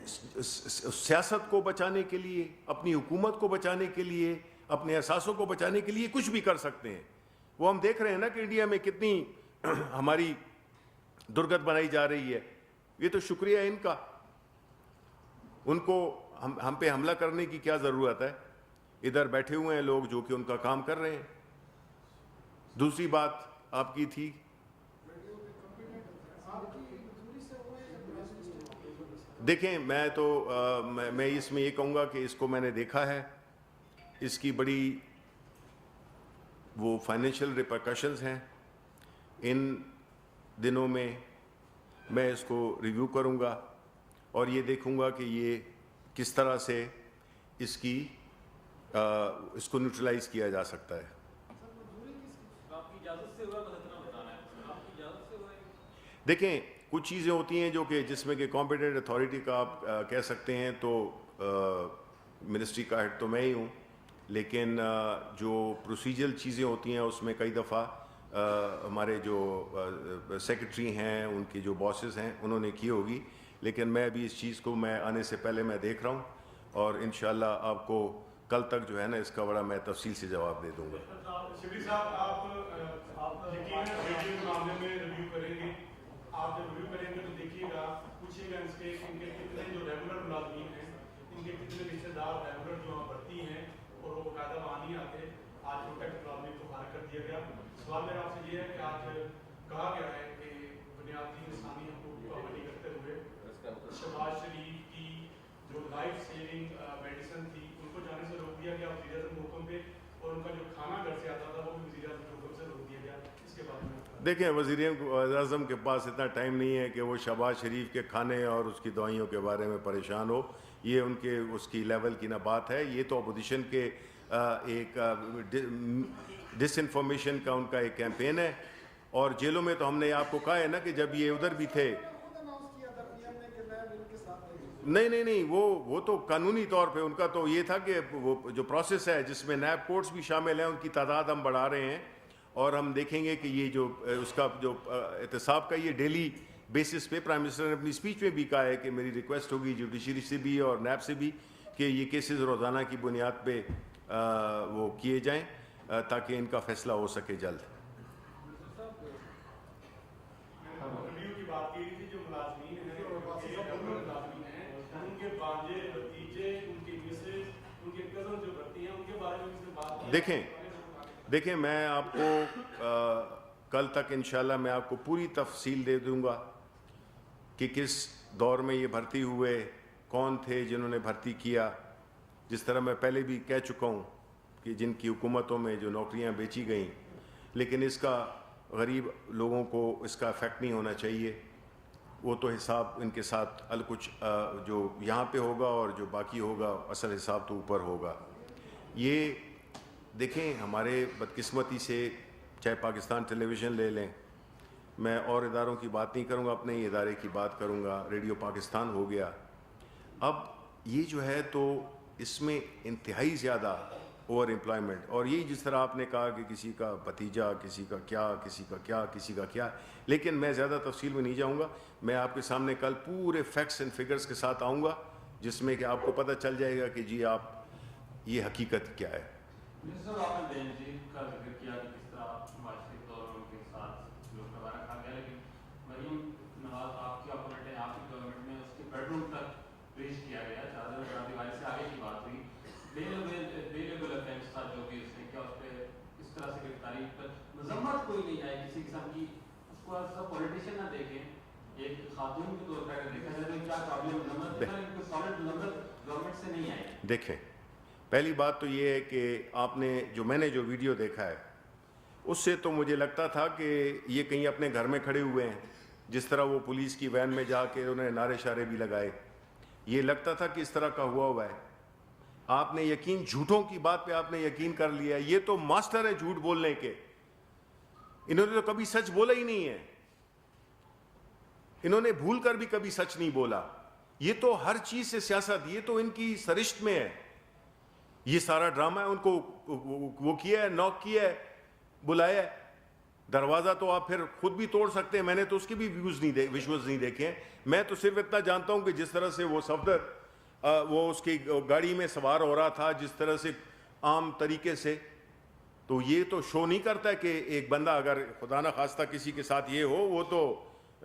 سیاست کو بچانے کے لیے, اپنی حکومت کو بچانے کے لیے, اپنے احساسوں کو بچانے کے لیے کچھ بھی کر سکتے ہیں. وہ ہم دیکھ رہے ہیں نا کہ انڈیا میں کتنی ہماری درگت بنائی جا رہی ہے. یہ تو شکریہ ان کا, ان کو ہم پہ حملہ کرنے کی کیا ضرورت ہے؟ ادھر بیٹھے ہوئے ہیں لوگ جو کہ ان کا کام کر رہے ہیں. دوسری بات آپ کی تھی دیکھیں, میں تو میں اس میں یہ کہوں گا کہ اس کو میں نے دیکھا ہے, اس کی بڑی وہ فائنینشیل ریپرکشنز ہیں. ان دنوں میں اس کو ریویو کروں گا اور یہ دیکھوں گا کہ یہ کس طرح سے اس کو نیوٹرلائز کیا جا سکتا ہے. دیکھیں کچھ چیزیں ہوتی ہیں جو کہ جس میں کہ کمپیٹنٹ اتھارٹی کا آپ کہہ سکتے ہیں, تو منسٹری کا ہیڈ تو میں ہی ہوں, لیکن جو پروسیجرل چیزیں ہوتی ہیں اس میں کئی دفعہ ہمارے جو سیکرٹری ہیں, ان کے جو باسز ہیں, انہوں نے کی ہوگی, لیکن میں ابھی اس چیز کو میں آنے سے پہلے میں دیکھ رہا ہوں, اور انشاءاللہ آپ کو کل تک جو ہے نا اس کا بڑا میں تفصیل سے جواب دے دوں گا. شبیر صاحب, آپ یقیناً ویڈیو کے معاملے میں ریویو کریں گے. آپ جب ریویو کریں گے تو دیکھیے گا, پوچھیے گا ان کے کتنے جو ریگولر ملازمین ہیں, ان کے کتنے رشتے دار ریگولر جو بھرتی ہیں اور وہ باقاعدہ وہاں نہیں آتے. آج پروٹیکٹ ملازمین کو فارغ کر دیا گیا. سوال میرا آپ سے یہ ہے کہ آج کہا گیا ہے کہ بنیادی انسانی حقوق کی پابندی کرتے ہوئے شہباز شریف کی جو لائف سیونگ میڈیسن تھی ان کو جانے سے روک دیا گیا وزیر اعظم کے حکم پہ, اور ان کا جو کھانا گھر سے آتا تھا وہ بھی وزیر اعظم کے حکم سے روک دیا گیا. اس کے بارے میں دیکھیں, وزیر اعظم کے پاس اتنا ٹائم نہیں ہے کہ وہ شہباز شریف کے کھانے اور اس کی دوائیوں کے بارے میں پریشان ہو. یہ ان کے اس کی لیول کی نہ بات ہے. یہ تو اپوزیشن کے ایک ڈس انفارمیشن کا ان کا ایک کیمپین ہے, اور جیلوں میں تو ہم نے آپ کو کہا ہے نا کہ جب یہ ادھر بھی تھے, نہیں وہ تو قانونی طور پہ ان کا تو یہ تھا کہ وہ جو پروسیس ہے جس میں نیب کورٹس بھی شامل ہیں, ان کی تعداد ہم بڑھا رہے ہیں, اور ہم دیکھیں گے کہ یہ جو اس کا جو احتساب کا یہ ڈیلی بیسس پہ پرائم منسٹر نے اپنی اسپیچ میں بھی کہا ہے کہ میری ریکویسٹ ہوگی جوڈیشری سے بھی اور نیب سے بھی کہ یہ کیسز روزانہ کی بنیاد پہ وہ کیے جائیں تاکہ ان کا فیصلہ ہو سکے جلد. ریویو کی بات کی تھی, جو ملازمین ہیں ان کے بانجے, بھتیجے, ان کے مسز, ان کے کزن جو بھرتی ہیں, ان کے بارے میں کسی نے بات دیکھیں میں آپ کو کل تک انشاءاللہ میں آپ کو پوری تفصیل دے دوں گا کہ کس دور میں یہ بھرتی ہوئے, کون تھے جنہوں نے بھرتی کیا. جس طرح میں پہلے بھی کہہ چکا ہوں کہ جن کی حکومتوں میں جو نوکریاں بیچی گئیں, لیکن اس کا غریب لوگوں کو اس کا افیکٹ نہیں ہونا چاہیے. وہ تو حساب ان کے ساتھ کچھ جو یہاں پہ ہوگا اور جو باقی ہوگا اصل حساب تو اوپر ہوگا. یہ دیکھیں ہمارے بدقسمتی سے, چاہے پاکستان ٹیلی ویژن لے لیں, میں اور اداروں کی بات نہیں کروں گا, اپنے ہی ادارے کی بات کروں گا, ریڈیو پاکستان ہو گیا. اب یہ جو ہے تو اس میں انتہائی زیادہ اوور امپلائمنٹ, اور یہی جس طرح آپ نے کہا کہ کسی کا بھتیجا, کسی کا کیا, کسی کا کیا, کسی کا کیا, لیکن میں زیادہ تفصیل میں نہیں جاؤں گا. میں آپ کے سامنے کل پورے فیکٹس اینڈ فگرز کے ساتھ آؤں گا جس میں کہ آپ کو پتہ چل جائے گا کہ جی آپ یہ حقیقت کیا ہے. سر آپ نے بین جی کا ذکر کیا کہ کس طرح معاشرتی طور پر ان کے ساتھ جو کروانا کھا گیا, لیکن مریم نواز آپ کی اپوننٹ ہے, آپ کی گورنمنٹ میں اس کے بیڈ روم تک پیش کیا گیا, چادر اور دیوالی سے آگے کی بات ہوئی. بیلیبل افینس تھا جو بھی اس نے کیا, اس پہ اس طرح سے گرفتاری پر مذمت کوئی نہیں آئی کسی قسم کی. اس کو ایسا پولیٹیشین نہ دیکھیں, ایک خاتون کے طور پر دیکھا جائے تو کیا پرابلم مذمت سالڈ مذمت گورنمنٹ سے نہیں آئی. دیکھیں پہلی بات تو یہ ہے کہ آپ نے میں نے جو ویڈیو دیکھا ہے اس سے تو مجھے لگتا تھا کہ یہ کہیں اپنے گھر میں کھڑے ہوئے ہیں, جس طرح وہ پولیس کی وین میں جا کے انہیں نعرے شارے بھی لگائے, یہ لگتا تھا کہ اس طرح کا ہوا ہے. آپ نے یقین, جھوٹوں کی بات پہ آپ نے یقین کر لیا. یہ تو ماسٹر ہے جھوٹ بولنے کے, انہوں نے تو کبھی سچ بولا ہی نہیں ہے, انہوں نے بھول کر بھی کبھی سچ نہیں بولا. یہ تو ہر چیز سے سیاست, یہ تو ان کی سرشت میں ہے. یہ سارا ڈرامہ ہے, ان کو وہ کیا ہے, نوک کیا ہے, بلایا ہے. دروازہ تو آپ پھر خود بھی توڑ سکتے ہیں, میں نے تو اس کے بھی ویژولز نہیں دیکھے ہیں. میں تو صرف اتنا جانتا ہوں کہ جس طرح سے وہ صفدر وہ اس کی گاڑی میں سوار ہو رہا تھا, جس طرح سے عام طریقے سے, تو یہ تو شو نہیں کرتا ہے کہ ایک بندہ اگر خدا نہ خواستہ کسی کے ساتھ یہ ہو, وہ تو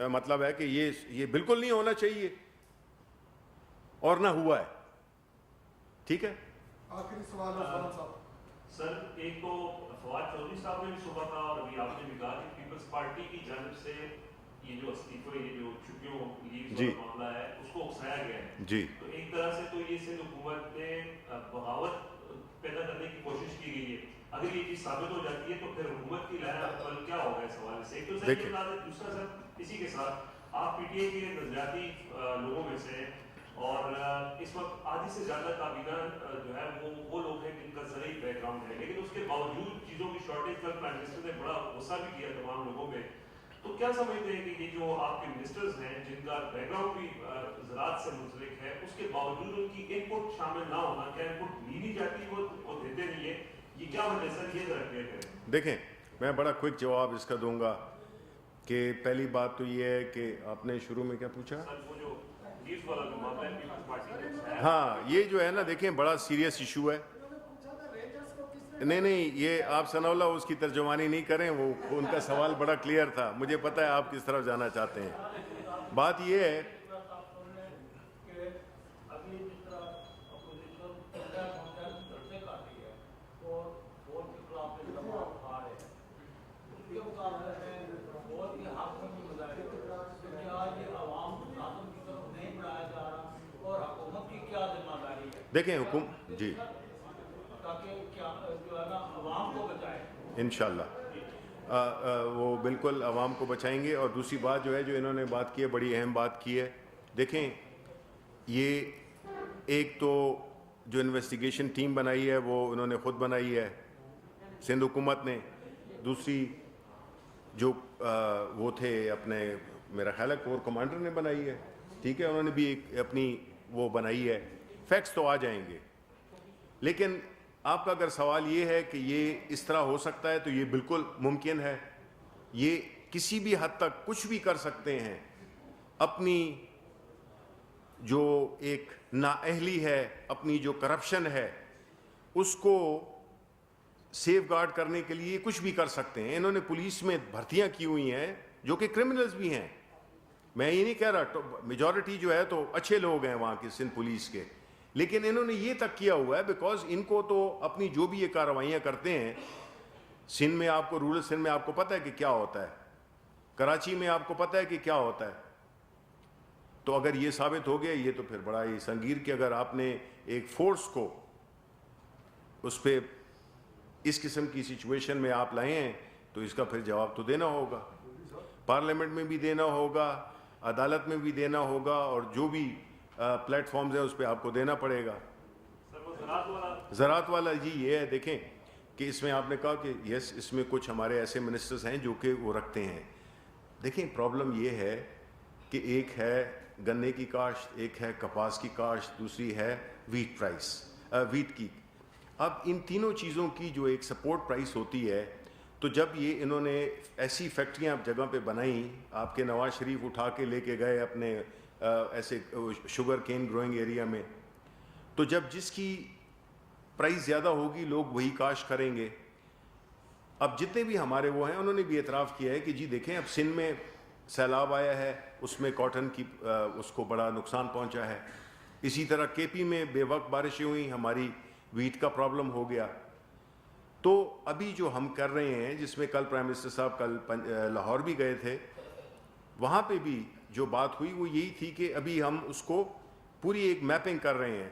مطلب ہے کہ یہ بالکل نہیں ہونا چاہیے اور نہ ہوا ہے. ٹھیک ہے, آخری سوال عثمان صاحب. سر ایک تو فواد چودھری صاحب نے بھی صبح کہا اور ابھی آپ نے بھی کہا کہ پیپلز پارٹی کی جانب سے یہ جو استعفے, یہ جو چھٹیوں لیو کا معاملہ ہے اس کو اکسایا گیا ہے. جی تو ایک طرح سے تو یہ سندھ حکومت نے بغاوت پیدا کرنے کی کوشش کی گئی ہے. اگر یہ چیز ثابت ہو جاتی ہے تو پھر حکومت کی لہر عمل کیا ہوگا اس حوالے سے؟ ایک تو سر دوسرا سر اسی کے ساتھ آپ پی ٹی اے کے نظریاتی لوگوں میں سے اور اس وقت آدھی سے زیادہ کابینہ جو ہے وہ لوگ ہیں جن کا زرعی بیک گراؤنڈ ہے، لیکن اس کے باوجود چیزوں کی شارٹیج پر پرائم منسٹر نے بڑا غصہ بھی کیا تمام لوگوں میں. تو کیا سمجھتے ہیں کہ یہ جو آپ کے منسٹرز ہیں جن کا بیک گراؤنڈ بھی زراعت سے منسلک ہے، اس کے باوجود ان کی ان پٹ شامل نہ ہونا، کیا ان پٹ لی نہیں جاتی، وہ دیتے نہیں ہے، یہ کیا وجہ سر یہ ذرا کلیئر کریں؟ دیکھیں میں بڑا کوئک جواب اس کا دوں گا کہ پہلی بات تو یہ ہے کہ آپ نے شروع میں کیا پوچھا؟ سر وہ جو لیوز والا جو معاملہ ہے پیپلز پارٹی کا ہے، ہاں یہ جو ہے نا دیکھیں بڑا سیریس ایشو ہے. نہیں یہ آپ ثناء اللہ اس کی ترجمانی نہیں کریں، وہ ان کا سوال بڑا کلیئر تھا، مجھے پتہ ہے آپ کس طرف جانا چاہتے ہیں. بات یہ ہے دیکھیں جی انشاءاللہ وہ بالکل عوام کو بچائیں گے. اور دوسری بات جو ہے جو انہوں نے بات کی ہے بڑی اہم بات کی ہے. دیکھیں یہ ایک تو جو انویسٹیگیشن ٹیم بنائی ہے وہ انہوں نے خود بنائی ہے سندھ حکومت نے. دوسری جو وہ تھے اپنے میرا خیال ہے کور کمانڈر نے بنائی ہے، ٹھیک ہے، انہوں نے بھی ایک اپنی وہ بنائی ہے. فیکٹس تو آ جائیں گے، لیکن آپ کا اگر سوال یہ ہے کہ یہ اس طرح ہو سکتا ہے تو یہ بالکل ممکن ہے. یہ کسی بھی حد تک کچھ بھی کر سکتے ہیں. اپنی جو ایک نااہلی ہے، اپنی جو کرپشن ہے، اس کو سیف گارڈ کرنے کے لیے کچھ بھی کر سکتے ہیں. انہوں نے پولیس میں بھرتیاں کی ہوئی ہیں جو کہ کرمنلز بھی ہیں. میں یہ نہیں کہہ رہا میجورٹی جو ہے تو اچھے لوگ ہیں وہاں کے سندھ پولیس کے، لیکن انہوں نے یہ تک کیا ہوا ہے بیکاز ان کو تو اپنی جو بھی یہ کارروائیاں کرتے ہیں سندھ میں، آپ کو رورل سندھ میں آپ کو پتہ ہے کہ کیا ہوتا ہے، کراچی میں آپ کو پتہ ہے کہ کیا ہوتا ہے. تو اگر یہ ثابت ہو گیا یہ تو پھر بڑا ہی سنگیر کہ اگر آپ نے ایک فورس کو اس پہ اس قسم کی سچویشن میں آپ لائے ہیں تو اس کا پھر جواب تو دینا ہوگا، پارلیمنٹ میں بھی دینا ہوگا، عدالت میں بھی دینا ہوگا، اور جو بھی پلیٹ فارمز ہیں اس پہ آپ کو دینا پڑے گا. زراعت والا جی یہ ہے دیکھیں کہ اس میں آپ نے کہا کہ یس اس میں کچھ ہمارے ایسے منسٹرز ہیں جو کہ وہ رکھتے ہیں. دیکھیں پرابلم یہ ہے کہ ایک ہے گنے کی کاشت، ایک ہے کپاس کی کاشت، دوسری ہے ویٹ کی. اب ان تینوں چیزوں کی جو ایک سپورٹ پرائس ہوتی ہے، تو جب یہ انہوں نے ایسی فیکٹریاں جگہ پہ بنائیں، آپ کے نواز شریف اٹھا کے لے کے گئے اپنے ایسے شوگر کین گروئنگ ایریا میں، تو جب جس کی پرائس زیادہ ہوگی لوگ وہی کاشت کریں گے. اب جتنے بھی ہمارے وہ ہیں انہوں نے بھی اعتراف کیا ہے کہ جی دیکھیں اب سندھ میں سیلاب آیا ہے، اس میں کاٹن کی اس کو بڑا نقصان پہنچا ہے. اسی طرح کے پی میں بے وقت بارشیں ہوئیں، ہماری ویٹ کا پرابلم ہو گیا. تو ابھی جو ہم کر رہے ہیں، جس میں کل پرائم منسٹر صاحب کل لاہور بھی گئے تھے، وہاں پہ بھی جو بات ہوئی وہ یہی تھی کہ ابھی ہم اس کو پوری ایک میپنگ کر رہے ہیں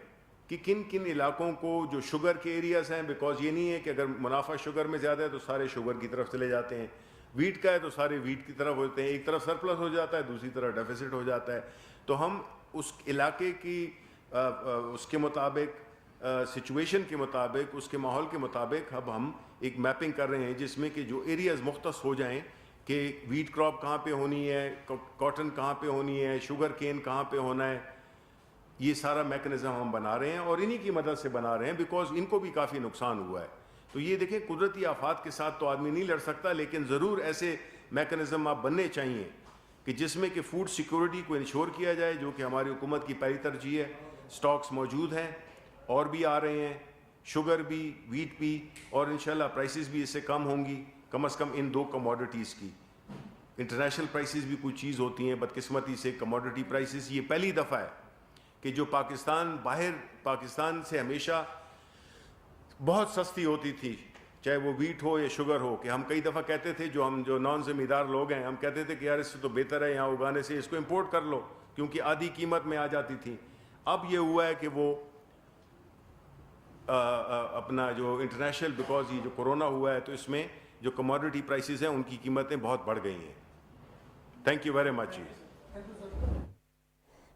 کہ کن کن علاقوں کو جو شوگر کے ایریاز ہیں، بیکاز یہ نہیں ہے کہ اگر منافع شوگر میں زیادہ ہے تو سارے شوگر کی طرف چلے جاتے ہیں، ویٹ کا ہے تو سارے ویٹ کی طرف ہوتے ہیں، ایک طرف سرپلس ہو جاتا ہے دوسری طرف ڈیفیسٹ ہو جاتا ہے. تو ہم اس علاقے کی اس کے مطابق سچویشن کے مطابق، اس کے ماحول کے مطابق اب ہم ایک میپنگ کر رہے ہیں جس میں کہ جو ایریاز مختص ہو جائیں کہ ویٹ کراپ کہاں پہ ہونی ہے، کاٹن کہاں پہ ہونی ہے، شوگر کین کہاں پہ ہونا ہے. یہ سارا میکنزم ہم بنا رہے ہیں اور انہی کی مدد سے بنا رہے ہیں بیکاز ان کو بھی کافی نقصان ہوا ہے. تو یہ دیکھیں قدرتی آفات کے ساتھ تو آدمی نہیں لڑ سکتا، لیکن ضرور ایسے میکنزم آپ بننے چاہیے کہ جس میں کہ فوڈ سیکورٹی کو انشور کیا جائے، جو کہ ہماری حکومت کی پہلی ترجیح ہے. سٹاکس موجود ہیں اور بھی آ رہے ہیں، شوگر بھی، ویٹ بھی، اور انشاءاللہ پرائسز بھی اس سے کم ہوں گی، کم از کم ان دو کموڈٹیز کی. انٹرنیشنل پرائسز بھی کچھ چیز ہوتی ہیں، بدقسمتی سے کموڈٹی پرائسز یہ پہلی دفعہ ہے کہ جو پاکستان سے ہمیشہ بہت سستی ہوتی تھی، چاہے وہ ویٹ ہو یا شوگر ہو، کہ ہم کئی دفعہ کہتے تھے جو نان ذمہ دار لوگ ہیں، ہم کہتے تھے کہ یار اس سے تو بہتر ہے یہاں اگانے سے، اس کو امپورٹ کر لو، کیونکہ آدھی قیمت میں آ جاتی تھی. اب یہ ہوا ہے کہ وہ اپنا جو انٹرنیشنل، بیکاز یہ جو کورونا ہوا ہے تو اس میں جو کموڈٹی پرائسز ہیں ان کی قیمتیں بہت بڑھ گئی ہیں. Thank you very much.